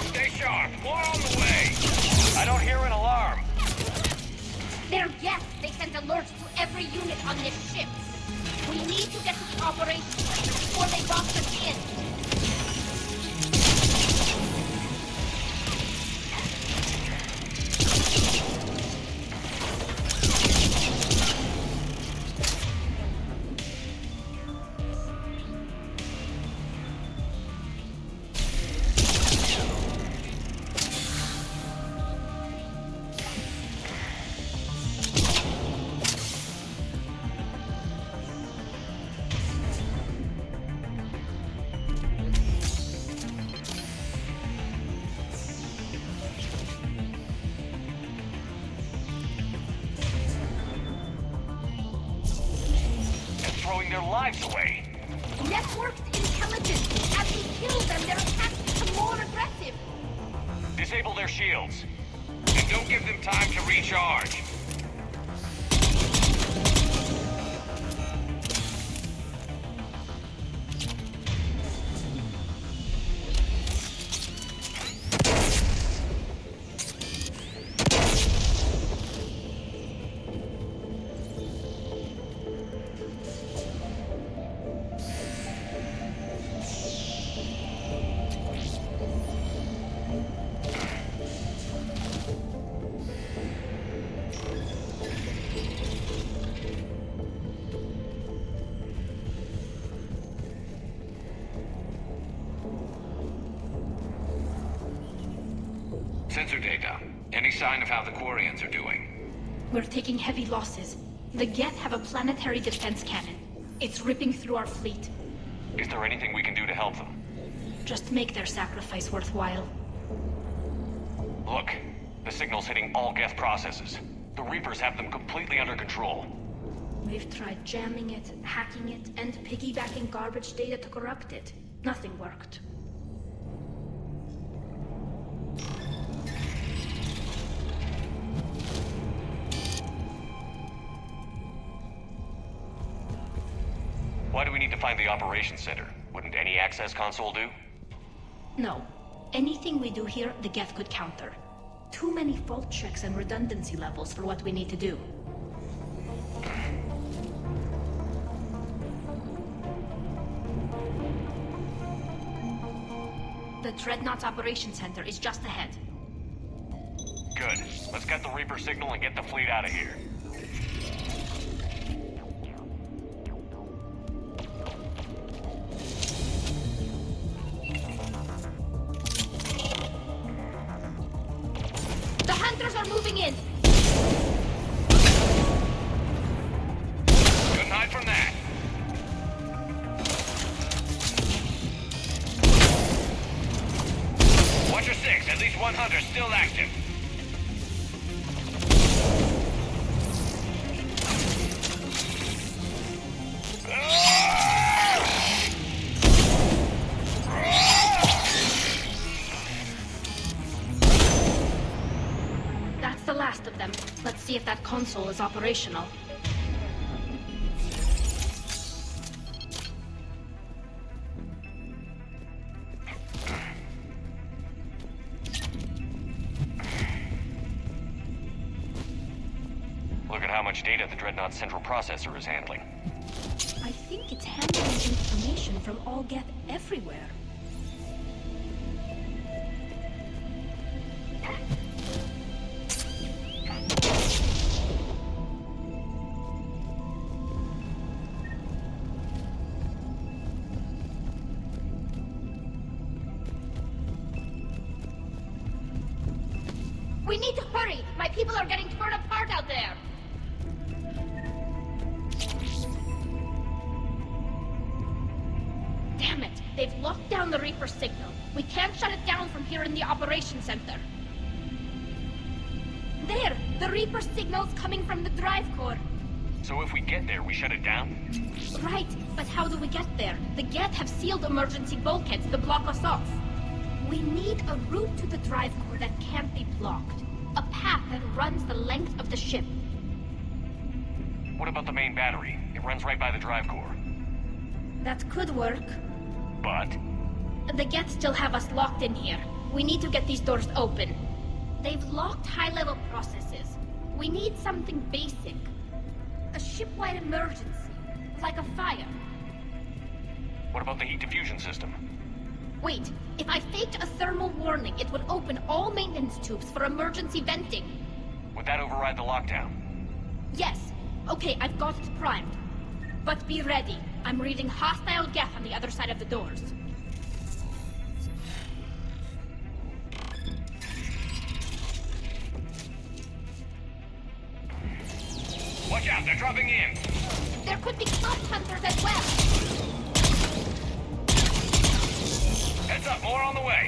Stay sharp, more on the way! I don't hear an alarm. They're guests. They sent alerts to every unit on this ship. We need to get to the operations center before they box us in. Throwing their lives away. Network's intelligence. As we kill them, their attacks become more aggressive. Disable their shields. And don't give them time to recharge. Sensor data. Any sign of how the Quarians are doing? We're taking heavy losses. The Geth have a planetary defense cannon. It's ripping through our fleet. Is there anything we can do to help them? Just make their sacrifice worthwhile. Look, the signal's hitting all Geth processes. The Reapers have them completely under control. We've tried jamming it, hacking it, and piggybacking garbage data to corrupt it. Nothing worked. Why do we need to find the operations center? Wouldn't any access console do? No. Anything we do here, the Geth could counter. Too many fault checks and redundancy levels for what we need to do. The Dreadnought's Operations Center is just ahead. Good. Let's get the Reaper signal and get the fleet out of here. The Hunters are moving in! Couldn't hide from that. Watch your six. At least one Hunter still active. That's the last of them. Let's see if that console is operational. Look at how much data the Dreadnought central processor is handling. I think it's handling information from all Geth everywhere. We need to hurry! My people are getting torn apart out there! Damn it! They've locked down the Reaper signal. We can't shut it down from here in the Operations Center. There! The Reaper signal's coming from the drive core. So if we get there, we shut it down? Right, but how do we get there? The Geth have sealed emergency bulkheads to block us off. We need a route to the drive core that can't be blocked. A path that runs the length of the ship. What about the main battery? It runs right by the drive core. That could work. But? The Geth still have us locked in here. We need to get these doors open. They've locked high-level processes. We need something basic. A ship-wide emergency. Like a fire. What about the heat diffusion system? Wait, if I faked a thermal warning, it would open all maintenance tubes for emergency venting. Would that override the lockdown? Yes. Okay, I've got it primed. But be ready. I'm reading hostile Geth on the other side of the doors. Watch out, they're dropping in! There could be Cloud Hunters as well! Heads up, more on the way!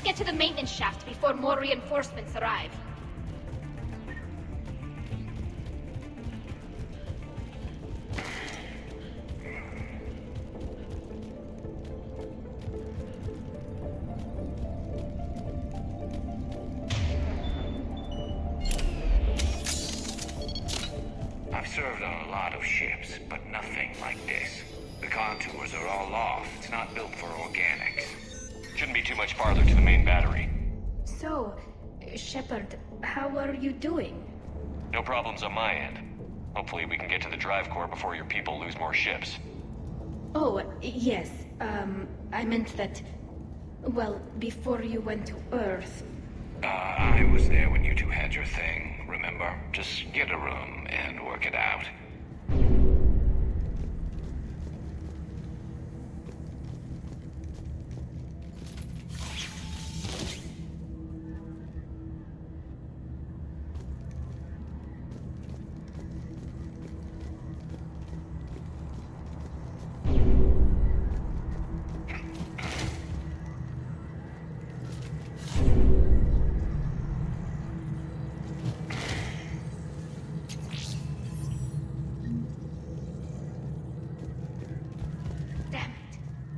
get to the maintenance shaft before more reinforcements arrive. I've served on a lot of ships, but nothing like this. The contours are all off. It's not built for organics. Shouldn't be too much farther to the main battery. So, Shepard, how are you doing? No problems on my end. Hopefully we can get to the drive core before your people lose more ships. Oh, yes. I meant that... Well, before you went to Earth... I was there when you two had your thing, remember? Just get a room and work it out.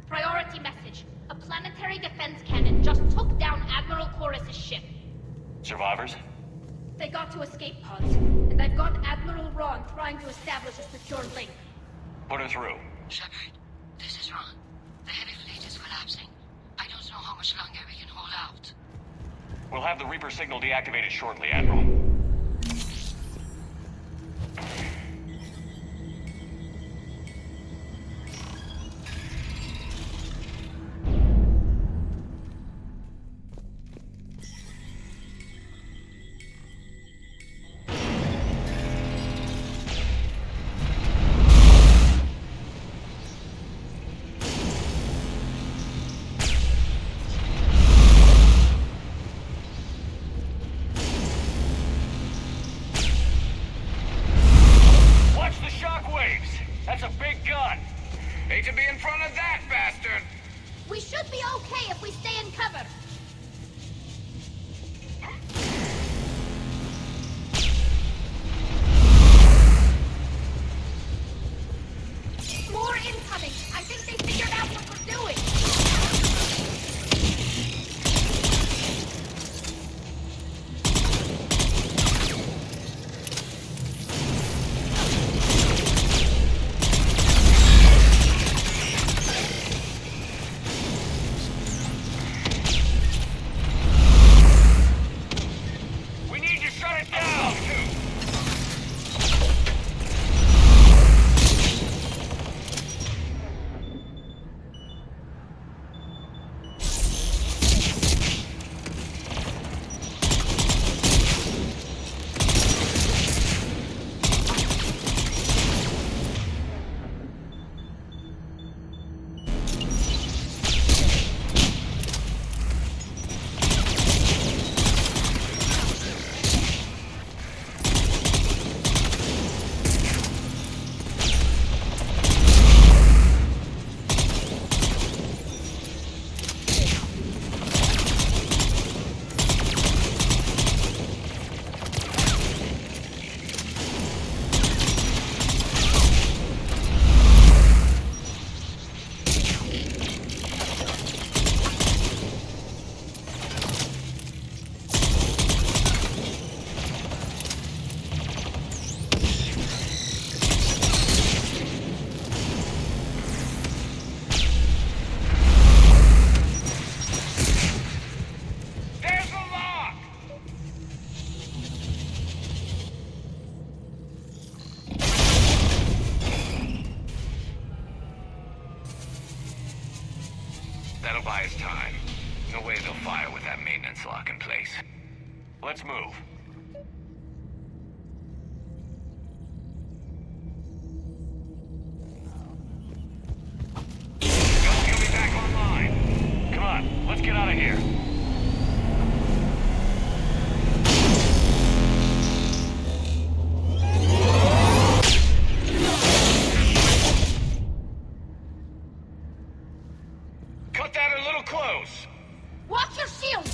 Priority message. A planetary defense cannon just took down Admiral Chorus's ship. Survivors? They got to escape pods, and I've got Admiral Ron trying to establish a secure link. Put her through. Shepard, this is Ron. The heavy fleet is collapsing. I don't know how much longer we can hold out. We'll have the Reaper signal deactivated shortly, Admiral. That's a big gun! Hate to be in front of that bastard! We should be okay if we stay in cover. More incoming! I think they figured out what we're doing! That'll buy us time. No way they'll fire with that maintenance lock in place. Let's move. You'll be back online. Come on, let's get out of here. Cut that a little close. Watch your shields!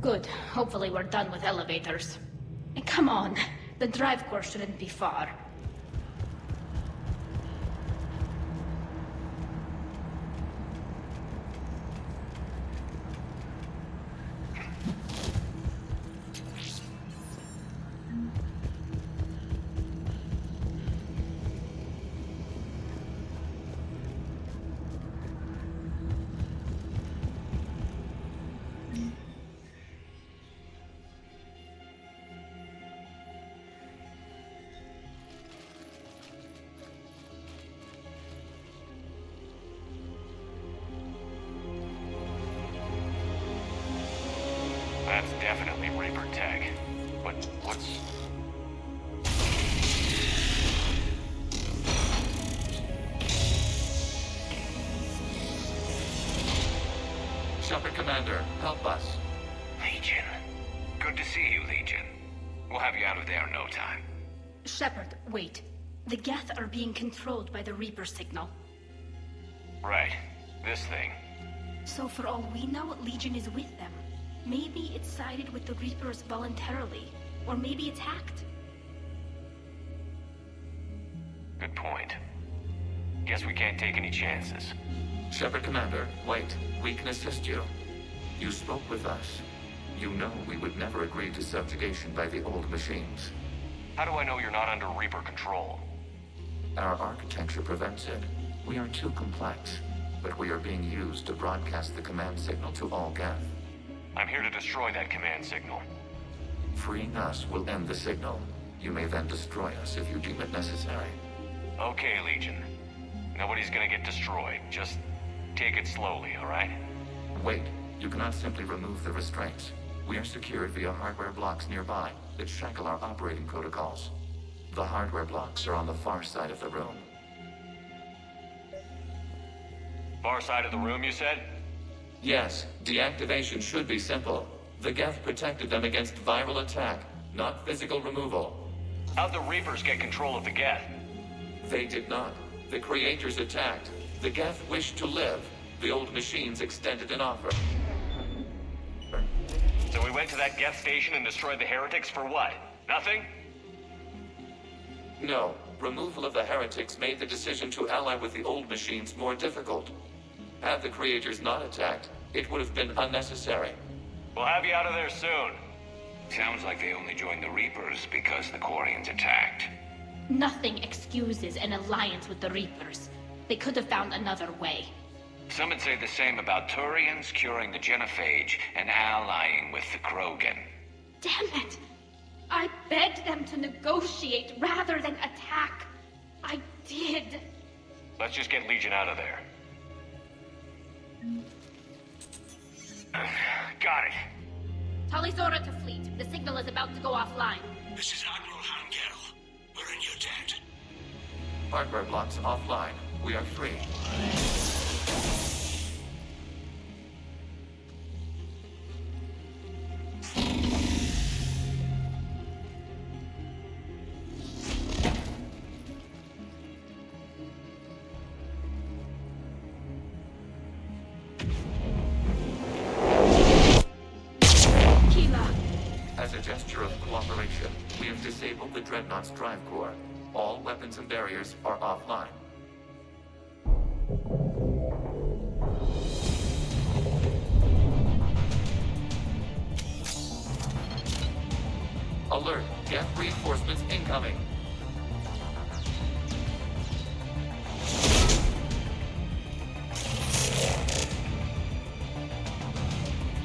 Good. Hopefully we're done with elevators. And come on, the drive course shouldn't be far. That's definitely Reaper tech. But what's... Shepard Commander, help us. Legion. Good to see you, Legion. We'll have you out of there in no time. Shepard, wait. The Geth are being controlled by the Reaper signal. Right. This thing. So for all we know, Legion is with them. Maybe it sided with the Reapers voluntarily. Or maybe it's hacked. Good point. Guess we can't take any chances. Shepard Commander, wait. We can assist you. You spoke with us. You know we would never agree to subjugation by the old machines. How do I know you're not under Reaper control? Our architecture prevents it. We are too complex, but we are being used to broadcast the command signal to all Geth. I'm here to destroy that command signal. Freeing us will end the signal. You may then destroy us if you deem it necessary. Okay, Legion. Nobody's gonna get destroyed. Just take it slowly, alright? Wait, you cannot simply remove the restraints. We are secured via hardware blocks nearby that shackle our operating protocols. The hardware blocks are on the far side of the room. Far side of the room, you said? Yes, deactivation should be simple. The Geth protected them against viral attack, not physical removal. How'd the Reapers get control of the Geth? They did not. The Creators attacked. The Geth wished to live. The old machines extended an offer. So we went to that Geth station and destroyed the heretics for what? Nothing? No. Removal of the heretics made the decision to ally with the old machines more difficult. Had the Creators not attacked, it would have been unnecessary. We'll have you out of there soon. Sounds like they only joined the Reapers because the Quarians attacked. Nothing excuses an alliance with the Reapers. They could have found another way. Some would say the same about Turians curing the Genophage and allying with the Krogan. Damn it! I begged them to negotiate rather than attack. I did. Let's just get Legion out of there. Got it. Talizora to fleet. The signal is about to go offline. This is Admiral Hangel. We're in your debt. Hardware blocks offline. We are free. As a gesture of cooperation, we have disabled the Dreadnought's drive core. All weapons and barriers are offline. Alert! Geth reinforcements incoming!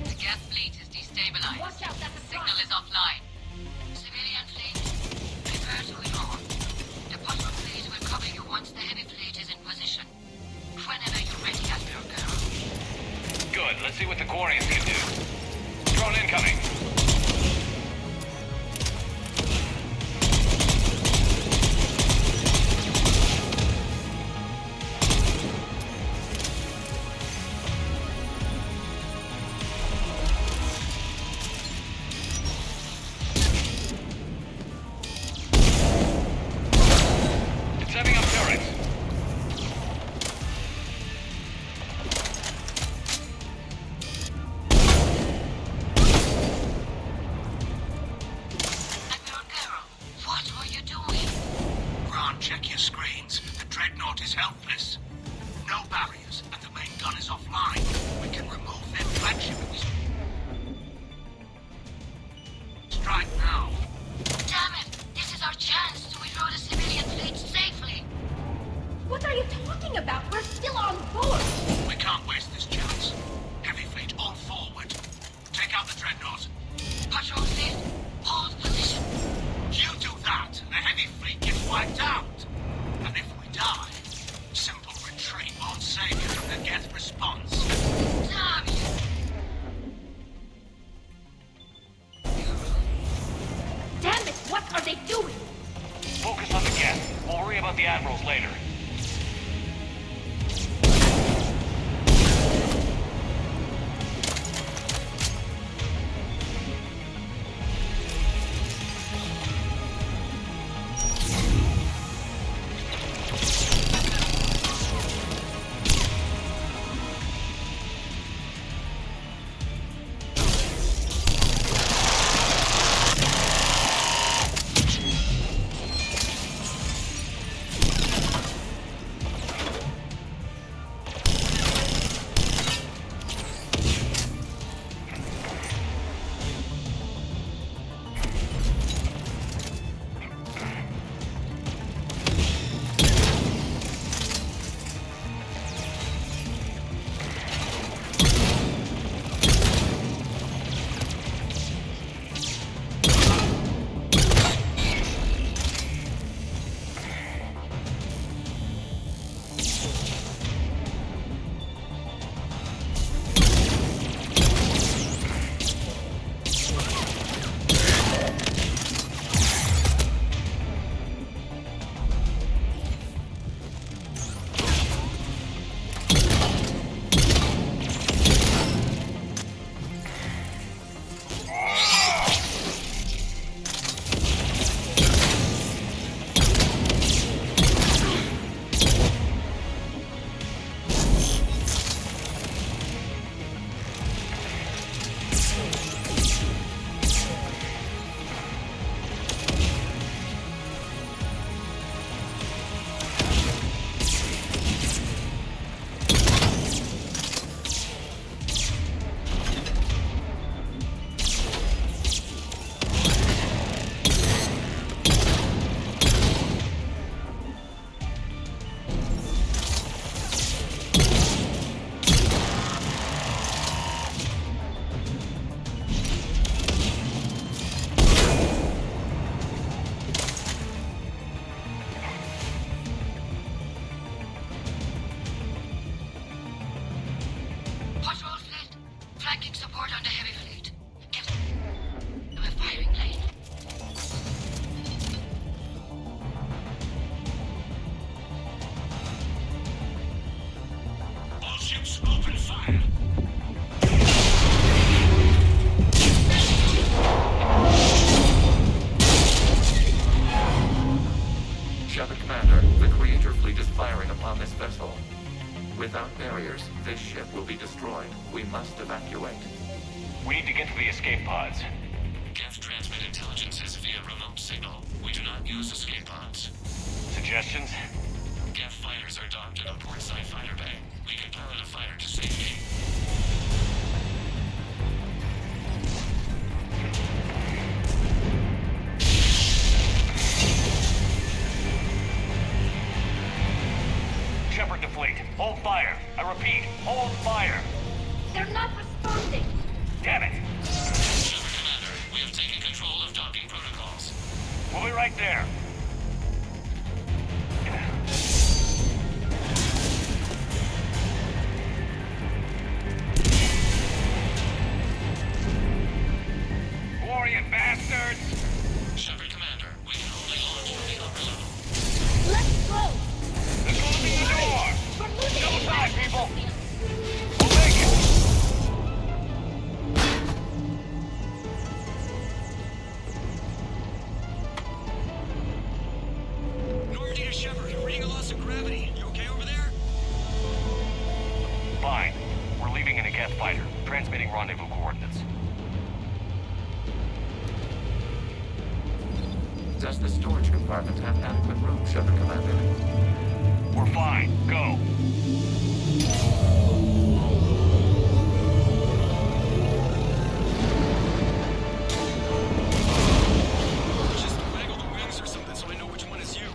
The Geth fleet is destabilized. Watch out, that's a Signal is offline. Civilian fleet, prepare to evolve. The bottom fleet will cover you once the heavy fleet is in position. Whenever you're ready, Admiral Girl. Good. Let's see what the Quarians can do. Drone incoming. Setting up turrets. fire! Shepard Commander, the Creator fleet is firing upon this vessel. Without barriers, this ship will be destroyed. We must evacuate. We need to get to the escape pods. Geth transmit intelligences via remote signal. We do not use escape pods. Suggestions? Geth fighters are docked at a portside fighter bay. We can pilot a fighter to safety. Shepard to fleet. Hold fire. I repeat, hold fire. They're not responding. Damn it. Shepard Commander, we have taken control of docking protocols. We'll be right there. Who are you bastards? Shepard Commander, we can only launch from the upper level. Let's go. They're closing the door. Double time, people. We'll make it. Normandy to Shepard, reading a loss of gravity. You okay over there? Fine. We're leaving in a Geth fighter, transmitting rendezvous coordinates. Does the storage compartment have adequate room, Shepard Commander? We're fine. Go. Just waggle the wings or something so I know which one is you.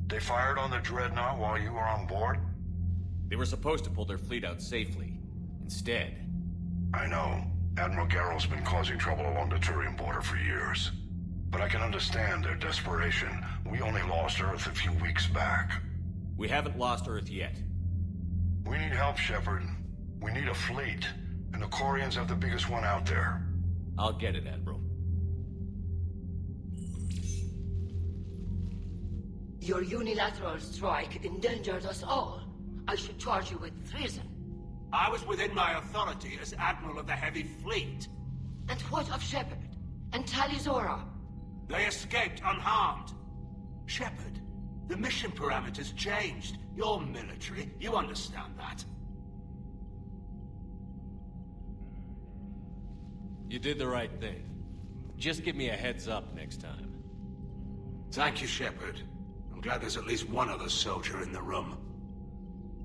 They fired on the Dreadnought while you were on board? They were supposed to pull their fleet out safely. Instead... I know. Admiral Garrel's been causing trouble along the Turian border for years. But I can understand their desperation. We only lost Earth a few weeks back. We haven't lost Earth yet. We need help, Shepard. We need a fleet. And the Quarians have the biggest one out there. I'll get it, Admiral. Your unilateral strike endangered us all. I should charge you with treason. I was within my authority as Admiral of the Heavy Fleet. And what of Shepard? And Talizora? They escaped unharmed. Shepard, the mission parameters changed. You're military. You understand that. You did the right thing. Just give me a heads up next time. Thank you, Shepard. I'm glad there's at least one other soldier in the room.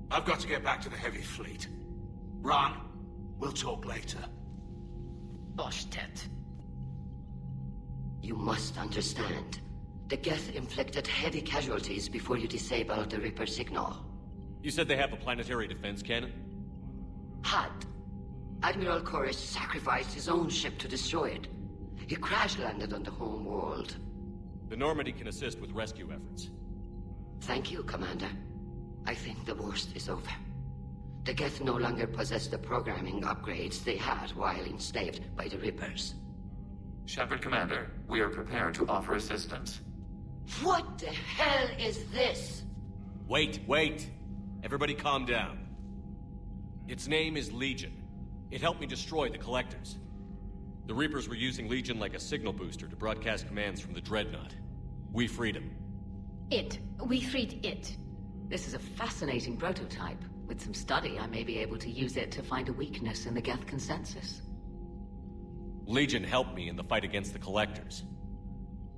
I've got to get back to the Heavy Fleet. Ron, we'll talk later. Boshtet. You must understand. The Geth inflicted heavy casualties before you disabled the Reaper signal. You said they have a planetary defense cannon? Had. Admiral Koris sacrificed his own ship to destroy it. He crash-landed on the home world. The Normandy can assist with rescue efforts. Thank you, Commander. I think the worst is over. The Geth no longer possess the programming upgrades they had while enslaved by the Reapers. Shepard Commander, we are prepared to offer assistance. What the hell is this? Wait. Everybody calm down. Its name is Legion. It helped me destroy the Collectors. The Reapers were using Legion like a signal booster to broadcast commands from the Dreadnought. We freed him. We freed it. This is a fascinating prototype. With some study, I may be able to use it to find a weakness in the Geth consensus. Legion helped me in the fight against the Collectors.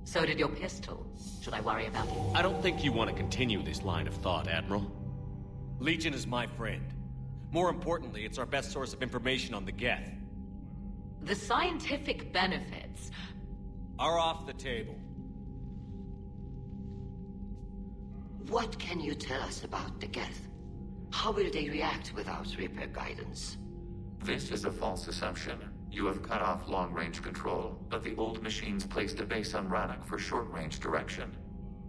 So did your pistol. Should I worry about it? I don't think you want to continue this line of thought, Admiral. Legion is my friend. More importantly, it's our best source of information on the Geth. The scientific benefits are off the table. What can you tell us about the Geth? How will they react without Reaper guidance? This is a false assumption. You have cut off long-range control, but the old machines placed a base on Rannoch for short-range direction.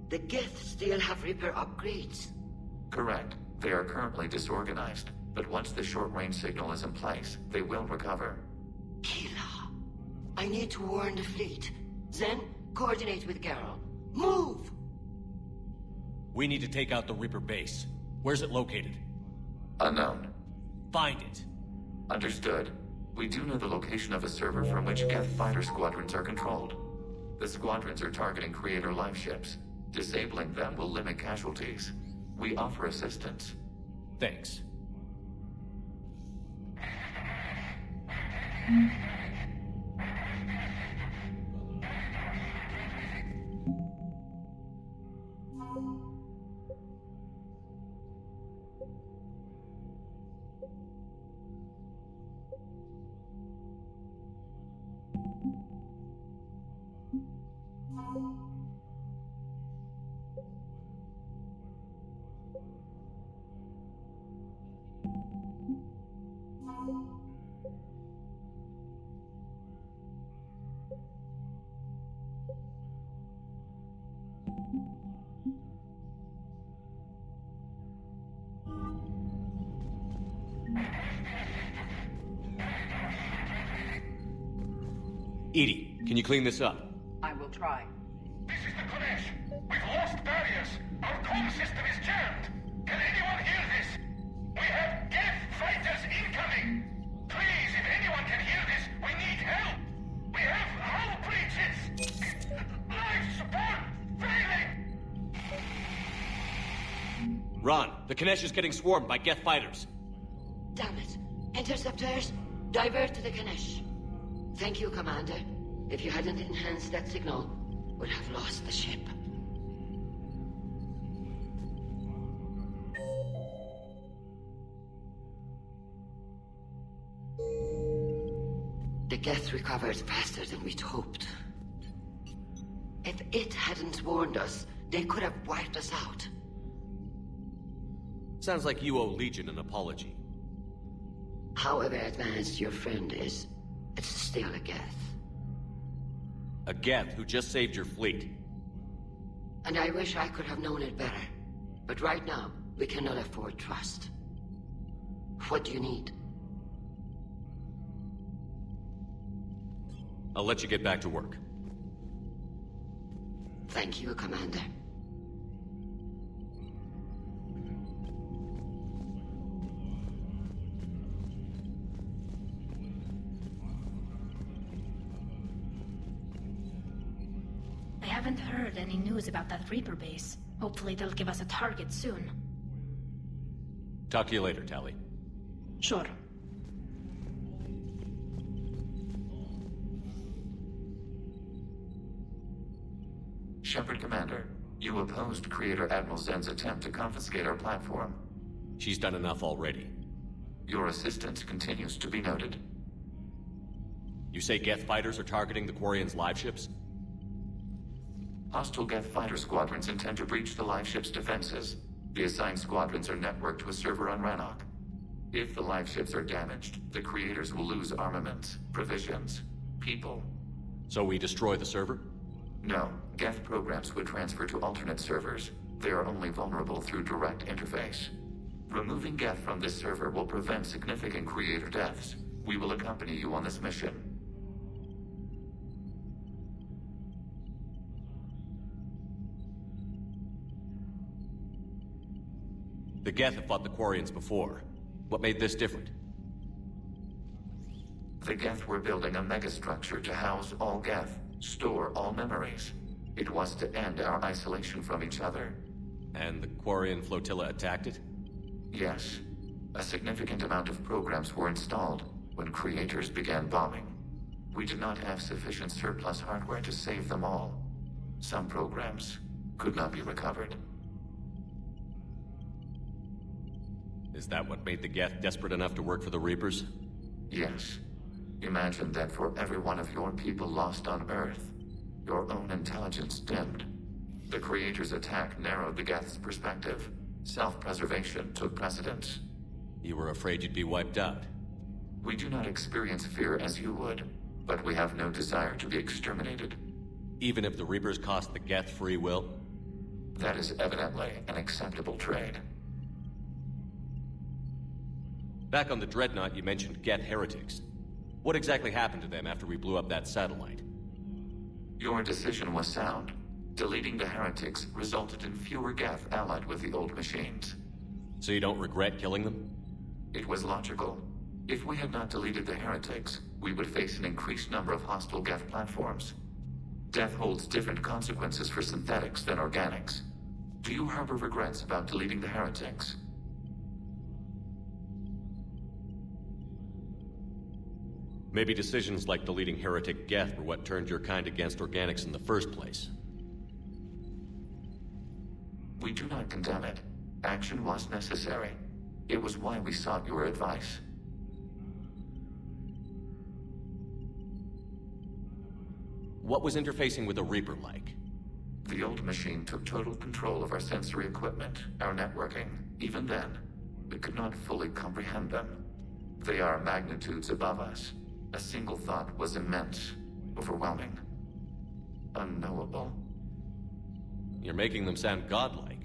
The Geth still have Reaper upgrades. Correct. They are currently disorganized, but once the short-range signal is in place, they will recover. Kila, I need to warn the fleet. Then, coordinate with Geralt. Move! We need to take out the Reaper base. Where's it located? Unknown. Find it. Understood. We do know the location of a server from which Geth fighter squadrons are controlled. The squadrons are targeting Creator live ships. Disabling them will limit casualties. We offer assistance. Thanks. EDI, can you clean this up? I will try. This is the Konesh. We've lost barriers. Our comm system is jammed. Can anyone hear this? We have Geth fighters incoming. Please, if anyone can hear this, we need help. We have hull breaches. Life support failing. Ron, the Konesh is getting swarmed by Geth fighters. Damn it. Interceptors, divert to the Ganesh. Thank you, Commander. If you hadn't enhanced that signal, we'd have lost the ship. The Geth recovered faster than we'd hoped. If it hadn't warned us, they could have wiped us out. Sounds like you owe Legion an apology. However advanced your friend is, it's still a Geth. A Geth who just saved your fleet. And I wish I could have known it better. But right now, we cannot afford trust. What do you need? I'll let you get back to work. Thank you, Commander. I haven't heard any news about that Reaper base. Hopefully they'll give us a target soon. Talk to you later, Tali. Sure. Shepard, Commander, you opposed Creator Admiral Zen's attempt to confiscate our platform. She's done enough already. Your assistance continues to be noted. You say Geth fighters are targeting the Quarians' live ships? Hostile Geth fighter squadrons intend to breach the live ship's defenses. The assigned squadrons are networked to a server on Rannoch. If the live ships are damaged, the Creators will lose armaments, provisions, people. So we destroy the server? No. Geth programs would transfer to alternate servers. They are only vulnerable through direct interface. Removing Geth from this server will prevent significant Creator deaths. We will accompany you on this mission. The Geth have fought the Quarians before. What made this different? The Geth were building a megastructure to house all Geth, store all memories. It was to end our isolation from each other. And the Quarian flotilla attacked it? Yes. A significant amount of programs were installed when Creators began bombing. We did not have sufficient surplus hardware to save them all. Some programs could not be recovered. Is that what made the Geth desperate enough to work for the Reapers? Yes. Imagine that for every one of your people lost on Earth, your own intelligence dimmed. The Creators' attack narrowed the Geth's perspective. Self-preservation took precedence. You were afraid you'd be wiped out. We do not experience fear as you would, but we have no desire to be exterminated. Even if the Reapers cost the Geth free will? That is evidently an acceptable trade. Back on the Dreadnought, you mentioned Geth heretics. What exactly happened to them after we blew up that satellite? Your decision was sound. Deleting the heretics resulted in fewer Geth allied with the old machines. So you don't regret killing them? It was logical. If we had not deleted the heretics, we would face an increased number of hostile Geth platforms. Death holds different consequences for synthetics than organics. Do you harbor regrets about deleting the heretics? Maybe decisions like deleting heretic Geth were what turned your kind against organics in the first place. We do not condemn it. Action was necessary. It was why we sought your advice. What was interfacing with a Reaper like? The old machine took total control of our sensory equipment, our networking. Even then, we could not fully comprehend them. They are magnitudes above us. A single thought was immense, overwhelming, unknowable. You're making them sound godlike.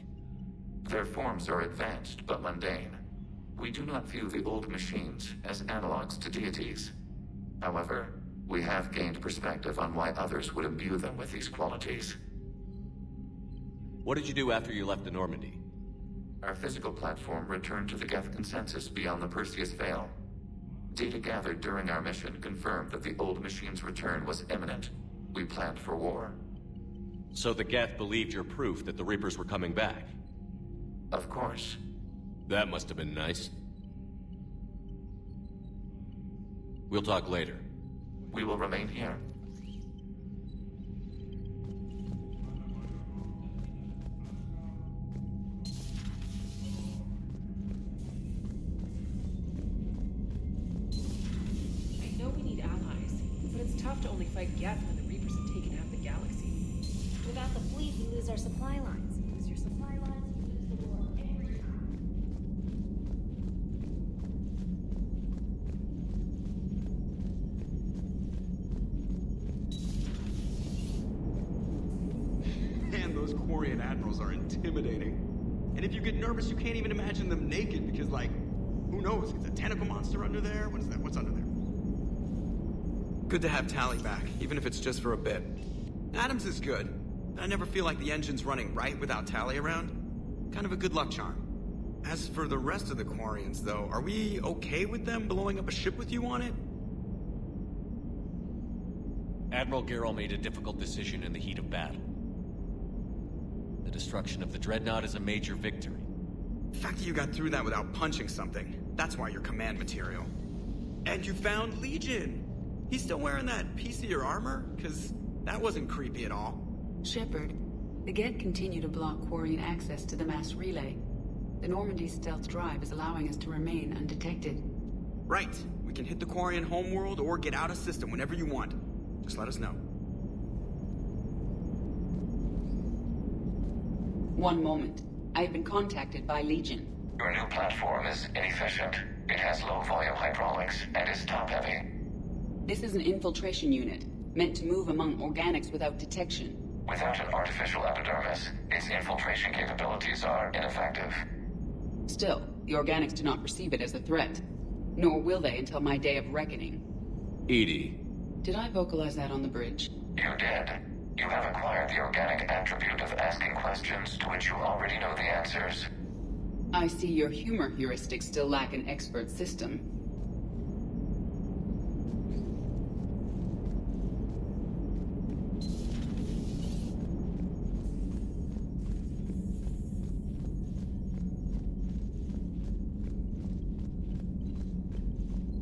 Their forms are advanced but mundane. We do not view the old machines as analogs to deities. However, we have gained perspective on why others would imbue them with these qualities. What did you do after you left the Normandy? Our physical platform returned to the Geth consensus beyond the Perseus Veil. Data gathered during our mission confirmed that the old machine's return was imminent. We planned for war. So the Geth believed your proof that the Reapers were coming back? Of course. That must have been nice. We'll talk later. We will remain here. I know we need allies, but it's tough to only fight Geth when the Reapers have taken half the galaxy. Without the fleet, we lose our supply lines. Lose your supply lines, you lose the war every time. Man, those Quarian admirals are intimidating. And if you get nervous, you can't even imagine them naked because, like, who knows? It's a tentacle monster under there? What is that? What's under there? Good to have Tally back, even if it's just for a bit. Adams is good. I never feel like the engine's running right without Tally around. Kind of a good luck charm. As for the rest of the Quarians, though, are we okay with them blowing up a ship with you on it? Admiral Garrel made a difficult decision in the heat of battle. The destruction of the Dreadnought is a major victory. The fact that you got through that without punching something, that's why you're command material. And you found Legion! He's still wearing that piece of your armor? Because that wasn't creepy at all. Shepard, the Geth continue to block Quarian access to the mass relay. The Normandy's stealth drive is allowing us to remain undetected. Right. We can hit the Quarian homeworld or get out of system whenever you want. Just let us know. One moment. I have been contacted by Legion. Your new platform is inefficient. It has low-volume hydraulics and is top-heavy. This is an infiltration unit, meant to move among organics without detection. Without an artificial epidermis, its infiltration capabilities are ineffective. Still, the organics do not perceive it as a threat. Nor will they until my day of reckoning. EDI. Did I vocalize that on the bridge? You did. You have acquired the organic attribute of asking questions to which you already know the answers. I see your humor heuristics still lack an expert system.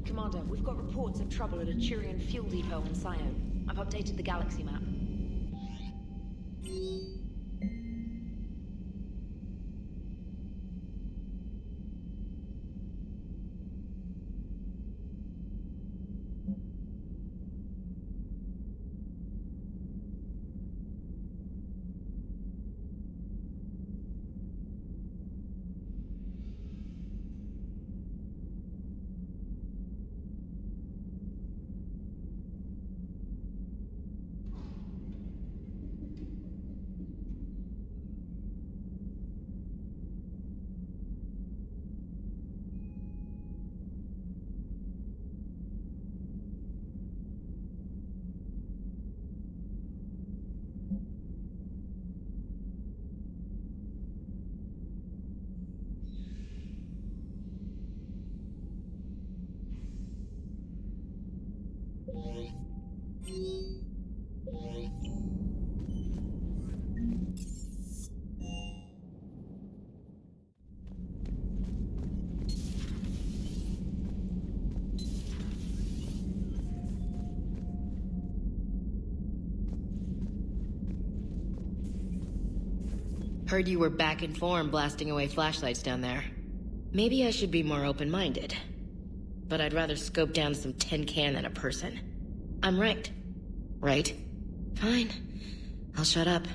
Commander, we've got reports of trouble at a Turian fuel depot in Sion. I've updated the galaxy map. Heard you were back in form blasting away flashlights down there. Maybe I should be more open-minded. But I'd rather scope down some tin can than a person. I'm right. Right? Fine. I'll shut up.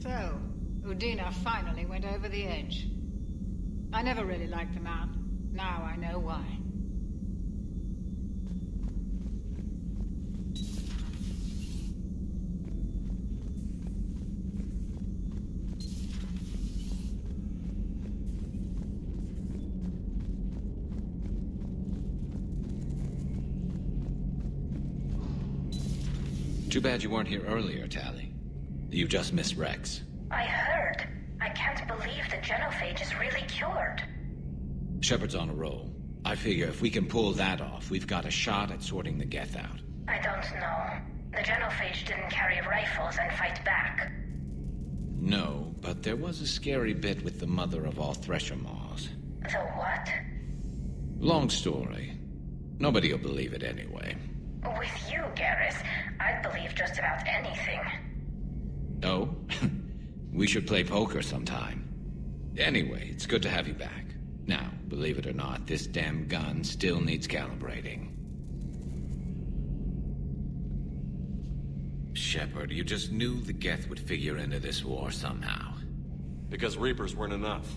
So, Udina finally went over the edge. I never really liked the man. Now I know why. Too bad you weren't here earlier, Tali. You just missed Rex. I heard. I can't believe the genophage is really cured. Shepard's on a roll. I figure if we can pull that off, we've got a shot at sorting the Geth out. I don't know. The genophage didn't carry rifles and fight back. No, but there was a scary bit with the mother of all Thresher Maws. The what? Long story. Nobody'll believe it anyway. With you, Garrus, I'd believe just about anything. Oh? We should play poker sometime. Anyway, it's good to have you back. Now, believe it or not, this damn gun still needs calibrating. Shepard, you just knew the Geth would figure into this war somehow. Because Reapers weren't enough.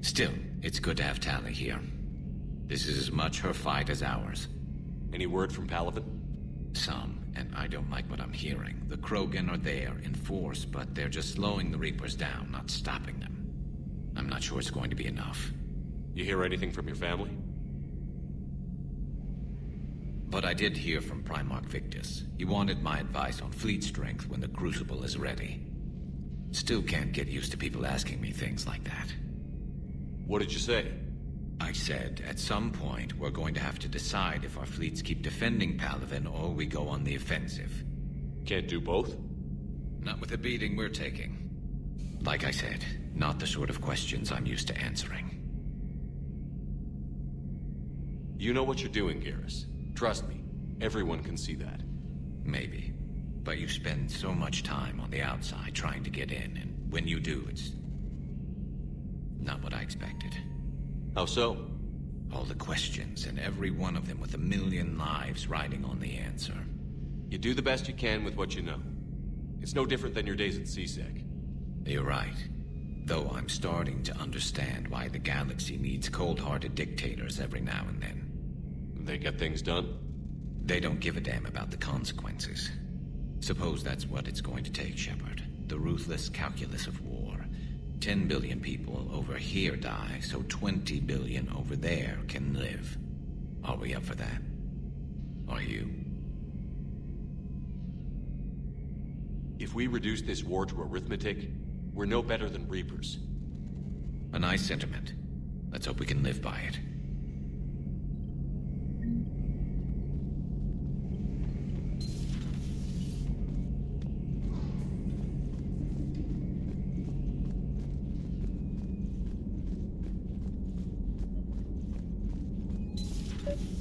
Still, it's good to have Tali here. This is as much her fight as ours. Any word from Palaven? Some, and I don't like what I'm hearing. The Krogan are there in force, but they're just slowing the Reapers down, not stopping them. I'm not sure it's going to be enough. You hear anything from your family? But I did hear from Primarch Victus. He wanted my advice on fleet strength when the Crucible is ready. Still can't get used to people asking me things like that. What did you say? I said, at some point, we're going to have to decide if our fleets keep defending Palaven or we go on the offensive. Can't do both? Not with the beating we're taking. Like I said, not the sort of questions I'm used to answering. You know what you're doing, Garrus. Trust me, everyone can see that. Maybe. But you spend so much time on the outside trying to get in, and when you do, it's not what I expected. How so? All the questions, and every one of them with 1 million lives riding on the answer. You do the best you can with what you know. It's no different than your days at CSEC. You're right. Though I'm starting to understand why the galaxy needs cold-hearted dictators every now and then. They get things done? They don't give a damn about the consequences. Suppose that's what it's going to take, Shepard. The ruthless calculus of war. 10 billion people over here die, so 20 billion over there can live. Are we up for that? Are you? If we reduce this war to arithmetic, we're no better than Reapers. A nice sentiment. Let's hope we can live by it.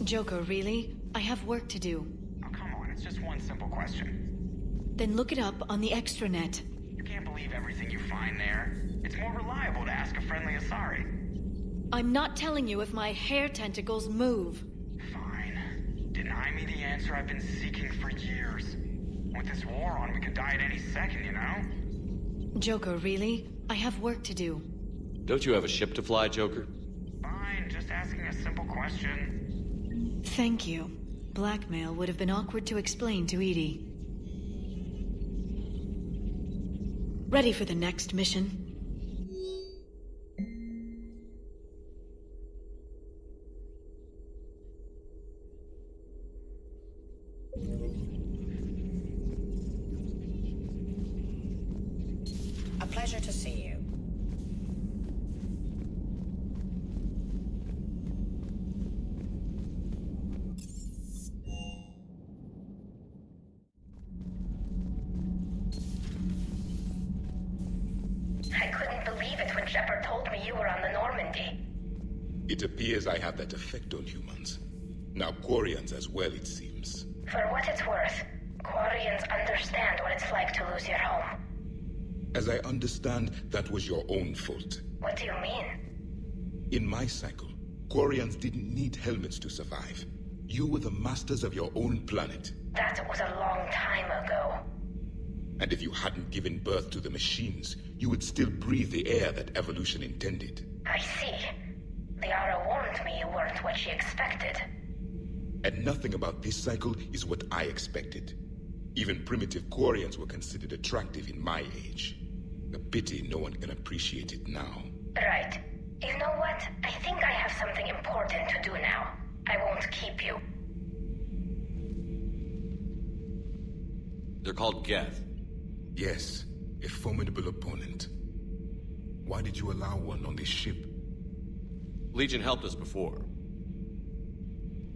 Joker, really? I have work to do. Oh, come on, it's just one simple question. Then look it up on the extranet. You can't believe everything you find there. It's more reliable to ask a friendly Asari. I'm not telling you if my hair tentacles move. Fine. Deny me the answer I've been seeking for years. With this war on, we could die at any second, you know? Joker, really? I have work to do. Don't you have a ship to fly, Joker? Fine, just asking a simple question. Thank you. Blackmail would have been awkward to explain to EDI. Ready for the next mission? pleasure to see you. I couldn't believe it when Shepard told me you were on the Normandy. It appears I have that effect on humans. Now Quarians as well, it seems. For what it's worth, Quarians understand what it's like to lose your home. As I understand, that was your own fault. What do you mean? In my cycle, Quarians didn't need helmets to survive. You were the masters of your own planet. That was a long time ago. And if you hadn't given birth to the machines, you would still breathe the air that evolution intended. I see. Liara warned me you weren't what she expected. And nothing about this cycle is what I expected. Even primitive Quarians were considered attractive in my age. A pity no one can appreciate it now. Right. You know what? I think I have something important to do now. I won't keep you. They're called Geth. Yes, a formidable opponent. Why did you allow one on this ship? Legion helped us before.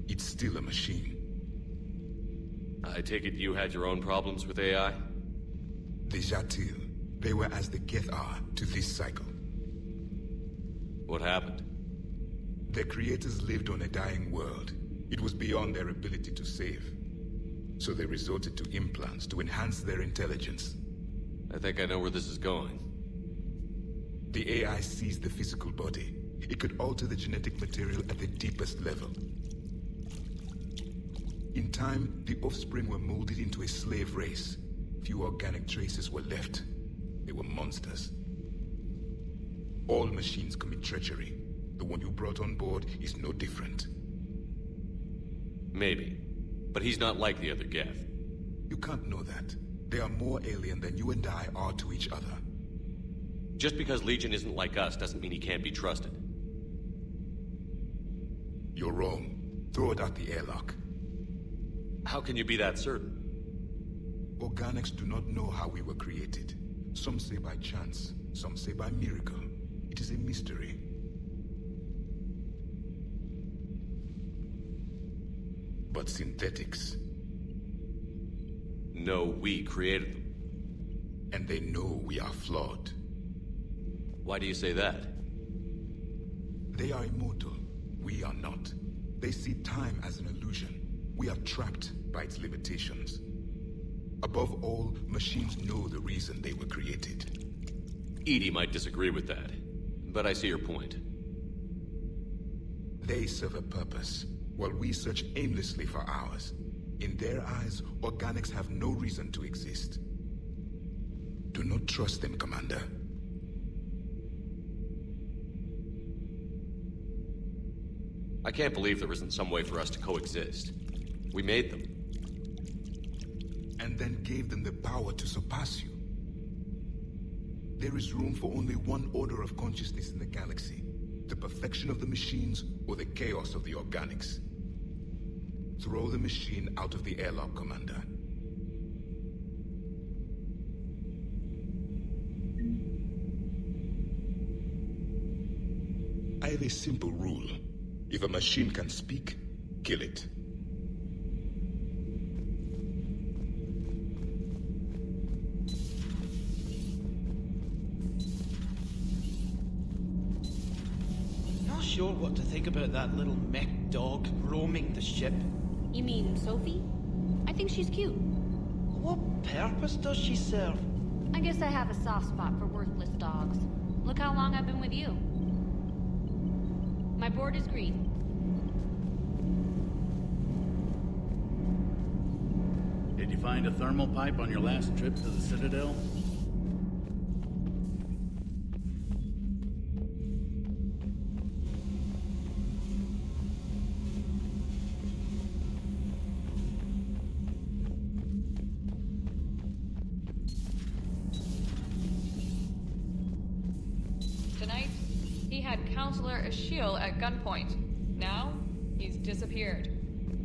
It's still a machine. I take it you had your own problems with AI? The Jatil. They were as the Geth are to this cycle. What happened? Their creators lived on a dying world. It was beyond their ability to save. So they resorted to implants to enhance their intelligence. I think I know where this is going. The AI seized the physical body. It could alter the genetic material at the deepest level. In time, the offspring were molded into a slave race. Few organic traces were left. They were monsters. All machines commit treachery. The one you brought on board is no different. Maybe. But he's not like the other Geth. You can't know that. They are more alien than you and I are to each other. Just because Legion isn't like us doesn't mean he can't be trusted. You're wrong. Throw it out the airlock. How can you be that certain? Organics do not know how we were created. Some say by chance, some say by miracle. It is a mystery. But synthetics... No, we created them. And they know we are flawed. Why do you say that? They are immortal. We are not. They see time as an illusion. We are trapped by its limitations. Above all, machines know the reason they were created. EDI might disagree with that, but I see your point. They serve a purpose, while we search aimlessly for ours. In their eyes, organics have no reason to exist. Do not trust them, Commander. I can't believe there isn't some way for us to coexist. We made them. And then gave them the power to surpass you. There is room for only one order of consciousness in the galaxy. The perfection of the machines or the chaos of the organics. Throw the machine out of the airlock, Commander. I have a simple rule. If a machine can speak, kill it. Not sure what to think about that little mech dog roaming the ship. You mean Sophie? I think she's cute. What purpose does she serve? I guess I have a soft spot for worthless dogs. Look how long I've been with you. My board is green. Did you find a thermal pipe on your last trip to the Citadel? Tonight, he had Counselor Ashiel at gunpoint. Now, he's disappeared.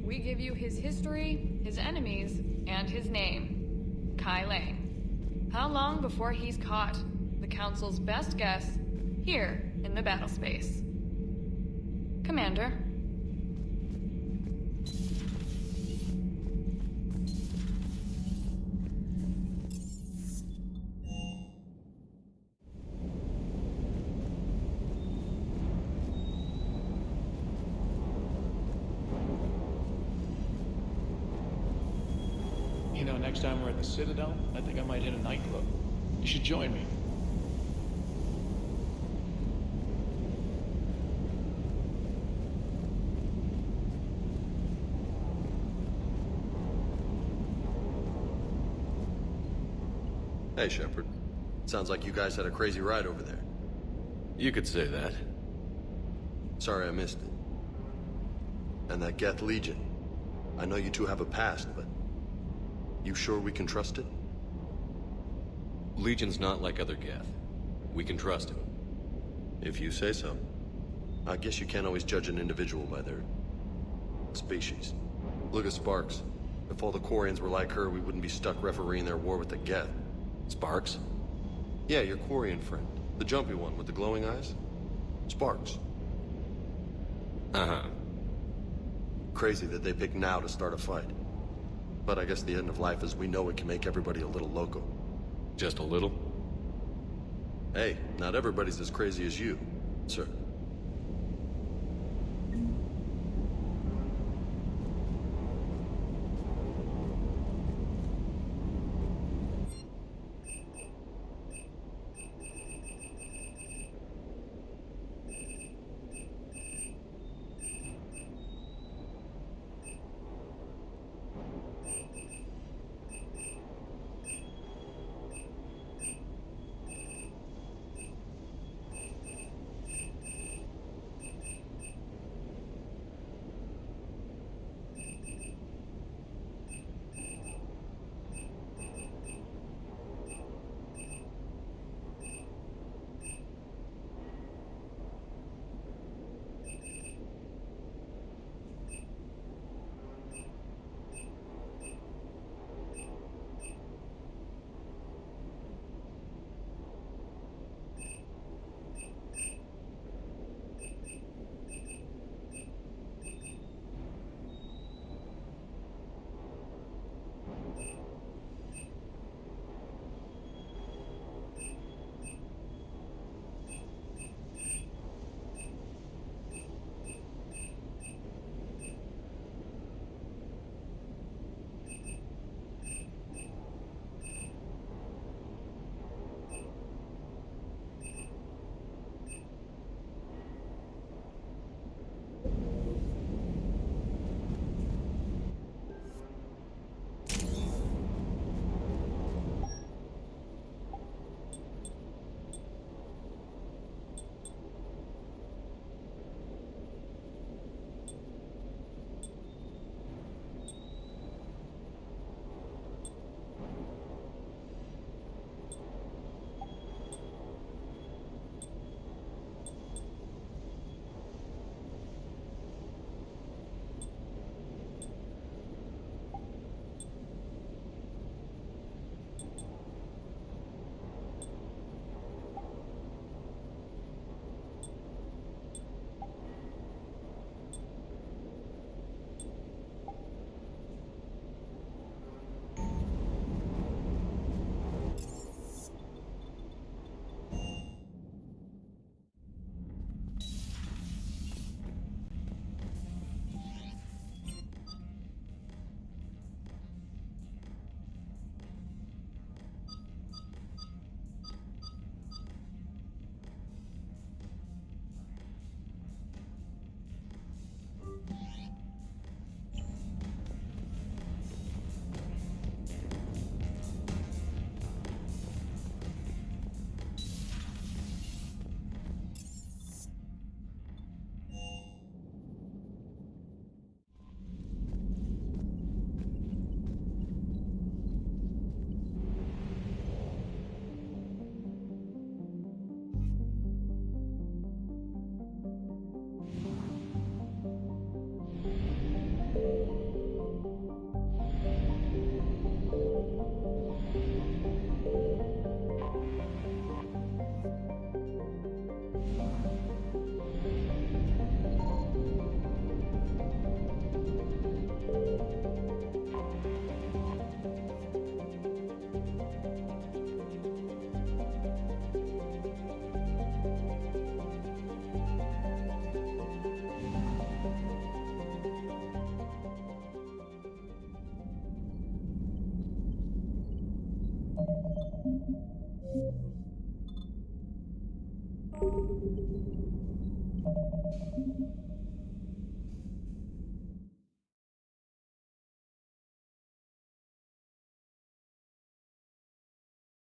We give you his history, his enemies, and his name. Kai Lang. How long before he's caught? the Council's best guess, here in the battle space. Commander. You know, next time we're at the Citadel, I think I might hit a nightclub. You should join me. Hey, Shepard. Sounds like you guys had a crazy ride over there. You could say that. Sorry I missed it. And that Geth Legion. I know you two have a past, but... you sure we can trust it? Legion's not like other Geth. We can trust him. If you say so. I guess you can't always judge an individual by their... species. Look at Sparks. If all the Quarians were like her, we wouldn't be stuck refereeing their war with the Geth. Sparks? Yeah, your Quarian friend. The jumpy one with the glowing eyes. Sparks. Uh-huh. Crazy that they pick now to start a fight. But I guess the end of life as we know it can make everybody a little loco. Just a little? Hey, not everybody's as crazy as you, sir.